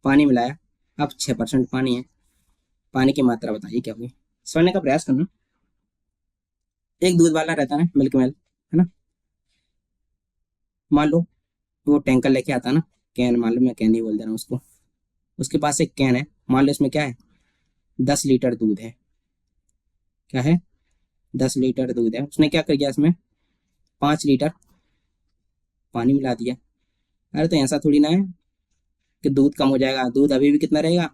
Speaker 1: पानी मिलाया, अब 6% पानी है। पानी की मात्रा बताइए क्या होगी। समझने का प्रयास करना। एक दूध वाला रहता है ना, मिल्क मैन, है ना। मान लो वो टैंकर लेके आता है ना, कैन, मान लो मैं कैन ही बोल दे रहा हूँ उसको। उसके पास एक कैन है, मान लो इसमें क्या है, 10 लीटर दूध है। क्या है, 10 लीटर दूध है। उसने क्या कर दिया, इसमें 5 लीटर पानी मिला दिया। अरे तो ऐसा थोड़ी ना है कि दूध कम हो जाएगा, दूध अभी भी कितना रहेगा,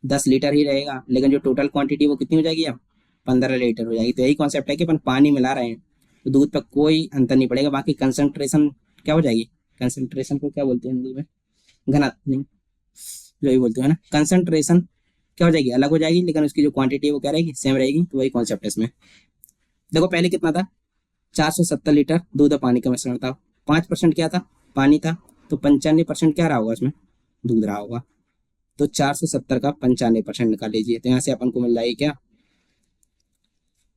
Speaker 1: 10 लीटर ही रहेगा, लेकिन जो टोटल क्वांटिटी वो कितनी हो जाएगी, अब 15 लीटर हो जाएगी। तो यही कॉन्सेप्ट है कि अपन पानी मिला रहे हैं तो दूध पर कोई अंतर नहीं पड़ेगा। बाकी कंसंट्रेशन क्या हो जाएगी, कंसंट्रेशन को क्या बोलते हैं हिंदी में, घनत्व नहीं, जो भी बोलते हैं ना, कंसंट्रेशन क्या हो जाएगी, अलग हो जाएगी, लेकिन उसकी जो क्वांटिटी है वो क्या रहेगी, सेम रहेगी। तो वही कॉन्सेप्ट है इसमें। देखो पहले कितना था, 470 लीटर दूध और पानी का मिश्रण था, 5% क्या था, पानी था। तो 95% क्या रहा होगा इसमें, दूध रहा होगा। तो 470 का 95% निकाल लीजिए, तो यहाँ से अपन को मिल जाएगी क्या,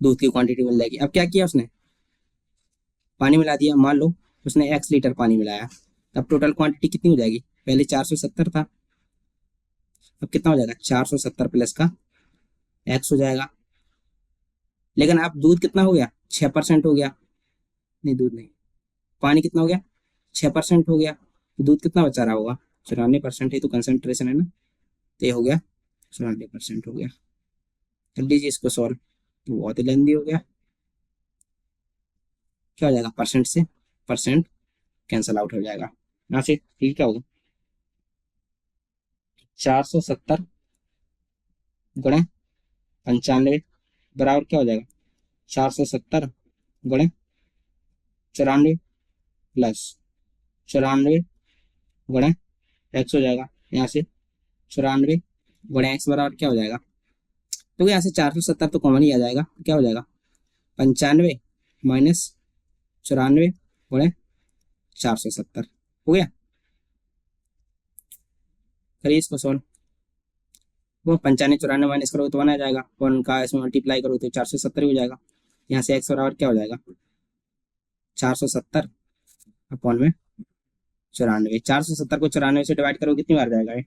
Speaker 1: दूध की क्वांटिटी मिल जाएगी। अब क्या किया उसने, पानी मिला दिया। मान लो उसने x लीटर पानी मिलाया, तब टोटल क्वांटिटी कितनी हो जाएगी, पहले 470 था, अब कितना हो जाएगा, 470 प्लस का x हो जाएगा। लेकिन अब दूध कितना हो गया, 6% हो गया। नहीं दूध नहीं, पानी कितना हो गया, 6% हो गया। तो दूध कितना बचा रहा होगा, 94% है। तो कंसंट्रेशन है ना, तो ये हो गया 94% हो गया। कर लीजिए इसको सॉल्व, तो बहुत ही लेंदी हो गया। क्या हो जाएगा, परसेंट से परसेंट कैंसल आउट हो जाएगा। यहाँ से ठीक क्या होगा, 470 गुणे 95 बराबर क्या हो जाएगा, 470 गुणे 94 प्लस 94 गुणे एक्स हो जाएगा। यहाँ से 94 गुणे एक्स बराबर क्या हो जाएगा, तो यहाँ से 470 तो कॉमन ही आ जाएगा। क्या हो जाएगा, 95 माइनस 94 गुणे 470 हो गया। करिए इसको सॉल्व। वो 95 94 माइनस करोगे तो 1 आ जाएगा, 1 का इसमें मल्टीप्लाई करो तो 470 हो जाएगा। यहाँ से एक्स बराबर क्या हो जाएगा, 470 अपॉन में 94। 470 को 94 से डिवाइड करो कितनी बार जाएगा ये,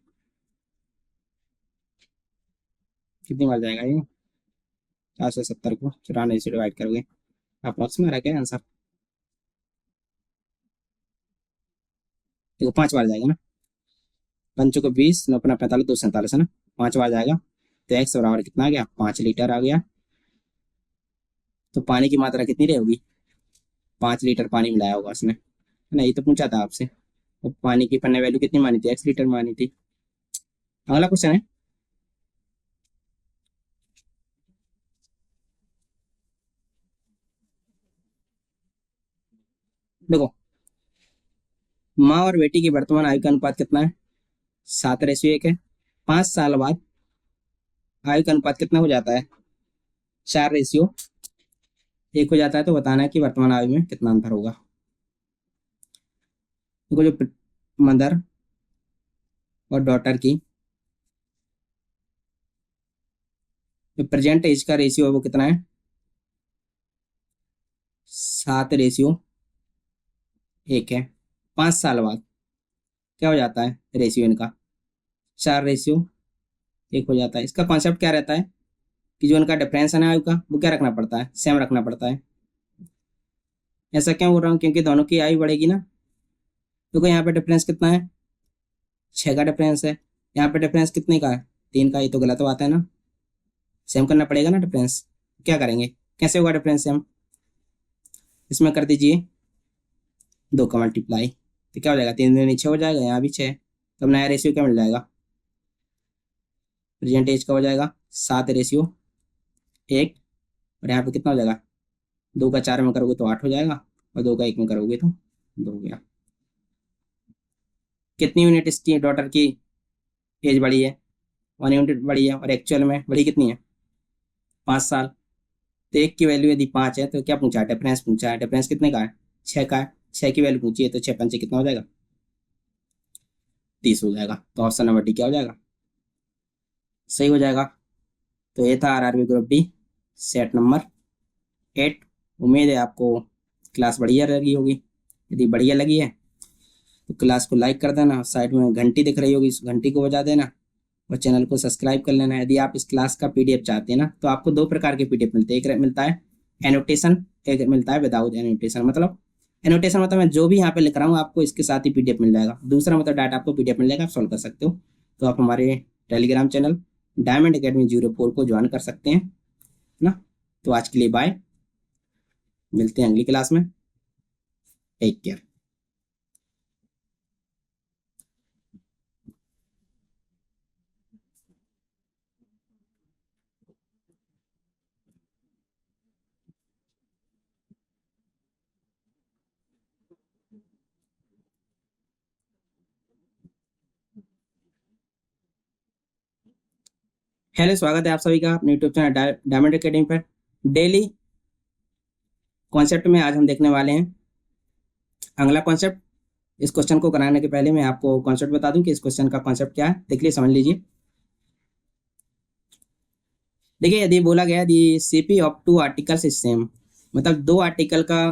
Speaker 1: कितनी बार जाएगा ये, 470 को 94 से डिवाइड करोगे, अप्रॉक्स में आ रहा है क्या आंसर। देखो 5 बार जाएगा ना, 5 को 20, 9×5 = 247 है ना, 5 बार जाएगा। तो एक्स बराबर कितना आ गया, 5 लीटर आ गया। तो पानी की मात्रा कितनी रहेगी, 5 लीटर पानी मिलाया होगा उसने, है ना, ये तो पूछा था आपसे। और पानी की पन्ने वैल्यू कितनी मानी थी, x लीटर मानी थी। अगला क्वेश्चन है, देखो माँ और बेटी की वर्तमान आयु का अनुपात कितना है, 7:1 है। 5 साल बाद आयु का अनुपात कितना हो जाता है, 4:1 हो जाता है। तो बताना है कि वर्तमान आयु में कितना अंतर होगा। देखो जो मदर और डॉटर की जो प्रेजेंट एज का रेशियो है वो कितना है, 7:1 है। 5 साल बाद क्या हो जाता है रेशियो इनका, 4:1 हो जाता है। इसका कॉन्सेप्ट क्या रहता है कि जो इनका डिफरेंस है ना आयु का, वो क्या रखना पड़ता है, सेम रखना पड़ता है। ऐसा क्यों बोल रहा हूँ, क्योंकि दोनों की आयु बढ़ेगी ना। देखो यहाँ पे डिफरेंस कितना है, 6 का डिफरेंस है। यहाँ पे डिफरेंस कितने का है, 3 का। ये तो गलत बात है ना, सेम करना पड़ेगा ना डिफरेंस। क्या करेंगे, कैसे होगा डिफरेंस सेम, इसमें कर दीजिए 2 का मल्टीप्लाई, तो क्या हो जाएगा, 3 दूनी 6 हो जाएगा, यहाँ भी 6। तो अब नया रेशियो क्या मिल जाएगा, प्रेजेंट एज का हो जाएगा 7:1। और यहाँ पे कितना हो जाएगा, 2 का 4 में करोगे तो 8 हो जाएगा, और 2 का 1 में करोगे तो 2 हो गया। कितनी यूनिट इसकी डॉटर की एज बढ़ी है? 1 यूनिट बढ़ी है, और एक्चुअल में बढ़ी कितनी है? 5 साल। तो एक की वैल्यू यदि 5 है तो क्या पूछा है? डिफरेंस पूछा है। डिफरेंस कितने का है? 6 का है। 6 की वैल्यू पूछी है, तो 6 पंचे कितना हो जाएगा? 30 हो जाएगा। तो ऑप्शन नंबर डी क्या हो जाएगा? सही हो जाएगा। तो ये था RRB group D set number 8। उम्मीद है आपको क्लास बढ़िया लगी होगी। यदि बढ़िया लगी है तो क्लास को लाइक कर देना, साइड में घंटी दिख रही होगी, इस घंटी को बजा देना, और चैनल को सब्सक्राइब कर लेना। यदि आप इस क्लास का पीडीएफ चाहते हैं ना, तो आपको 2 प्रकार के पीडीएफ मिलते हैं। एक मिलता है एनोटेशन, एक मिलता है विदाउट एनोटेशन। मतलब एनोटेशन मतलब मैं जो भी यहाँ पे लिख रहा हूँ आपको इसके साथ ही पीडीएफ मिल जाएगा। दूसरा मतलब डाटा आपको पीडीएफ मिल जाएगा, आप सॉल्व कर सकते हो। तो आप हमारे टेलीग्राम चैनल डायमंड अकेडमी 04 को ज्वाइन कर सकते हैं ना। तो आज के लिए बाय, मिलते हैं अगली क्लास में। Take care. हेलो, स्वागत है आप सभी का अपने यूट्यूब चैनल डायमंड अकेडमी पर। डेली कॉन्सेप्ट में आज हम देखने वाले हैं अगला कॉन्सेप्ट। इस क्वेश्चन को कराने के पहले मैं आपको कॉन्सेप्ट बता दूं कि इस क्वेश्चन का कॉन्सेप्ट क्या है। देख लीजिए, समझ लीजिए। देखिए, यदि बोला गया यदि CP of 2 articles is same, मतलब 2 आर्टिकल का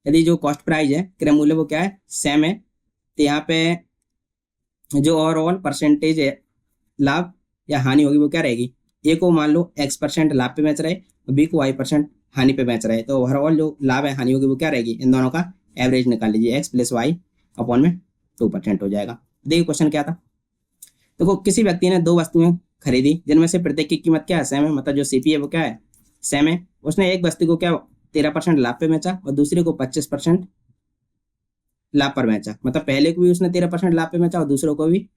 Speaker 1: यदि जो कॉस्ट प्राइस है, क्रय मूल्य, वो क्या है? सेम है। तो यहाँ पे जो ओवरऑल परसेंटेज है लाभ या हानि होगी वो क्या रहेगी? ए को मान लो X% लाभ पे बेच रहे और बी को Y% हानि पे बेच रहे, तो ओवरऑल जो लाभ है हानि होगी वो क्या रहेगी? इन दोनों का एवरेज निकाल लीजिए, X + Y अपॉन में 2% हो जाएगा। देखिए क्वेश्चन क्या था। देखो, किसी व्यक्ति ने 2 वस्तुएं खरीदी जिनमें से प्रत्येक की कीमत क्या है? सेम है। मतलब जो सीपी है वो क्या है? सेम है। उसने एक वस्तु को क्या 13% लाभ पे बेचा और दूसरे को 25% लाभ पर बेचा। मतलब पहले को भी उसने 13% लाभ पे बेचा और दूसरों को भी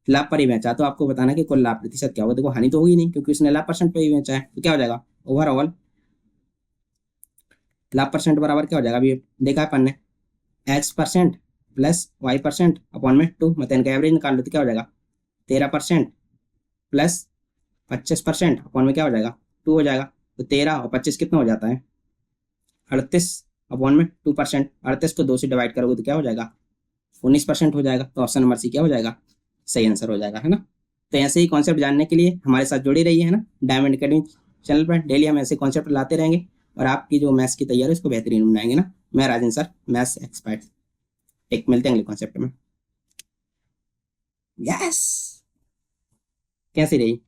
Speaker 1: लाभ पर ही बेचा। तो आपको बताना कि कुल लाभ प्रतिशत क्या होगा। देखो, हानि तो होगी नहीं क्योंकि उसने लाभ परसेंट पे ही बेचा है, तो क्या हो जाएगा? ओवरऑल लाभ परसेंट बराबर क्या हो जाएगा? अभी देखा है अपन ने, X% प्लस Y% अपॉन में 2, मतलब इनका एवरेज निकाल लो तो क्या हो जाएगा? 13% प्लस 25% अपॉन में क्या हो जाएगा? 2 हो जाएगा। तो 13 और 25 कितना हो जाता है? 38 अपॉन में 2%। 38 को 2 से डिवाइड करोगे तो क्या हो जाएगा? 19% हो जाएगा। तो ऑप्शन नंबर सी क्या हो जाएगा? सही आंसर हो जाएगा, है ना। तो ऐसे ही कॉन्सेप्ट जानने के लिए हमारे साथ जुड़े रहिए, है ना। डायमंड अकेडमी चैनल पर डेली हम ऐसे कॉन्सेप्ट लाते रहेंगे और आपकी जो मैथ्स की तैयारी है उसको बेहतरीन बनाएंगे ना। मैं राजन सर, मैथ्स एक्सपर्ट। एक मिलते हैं अगले कॉन्सेप्ट में। यस। कैसी रही?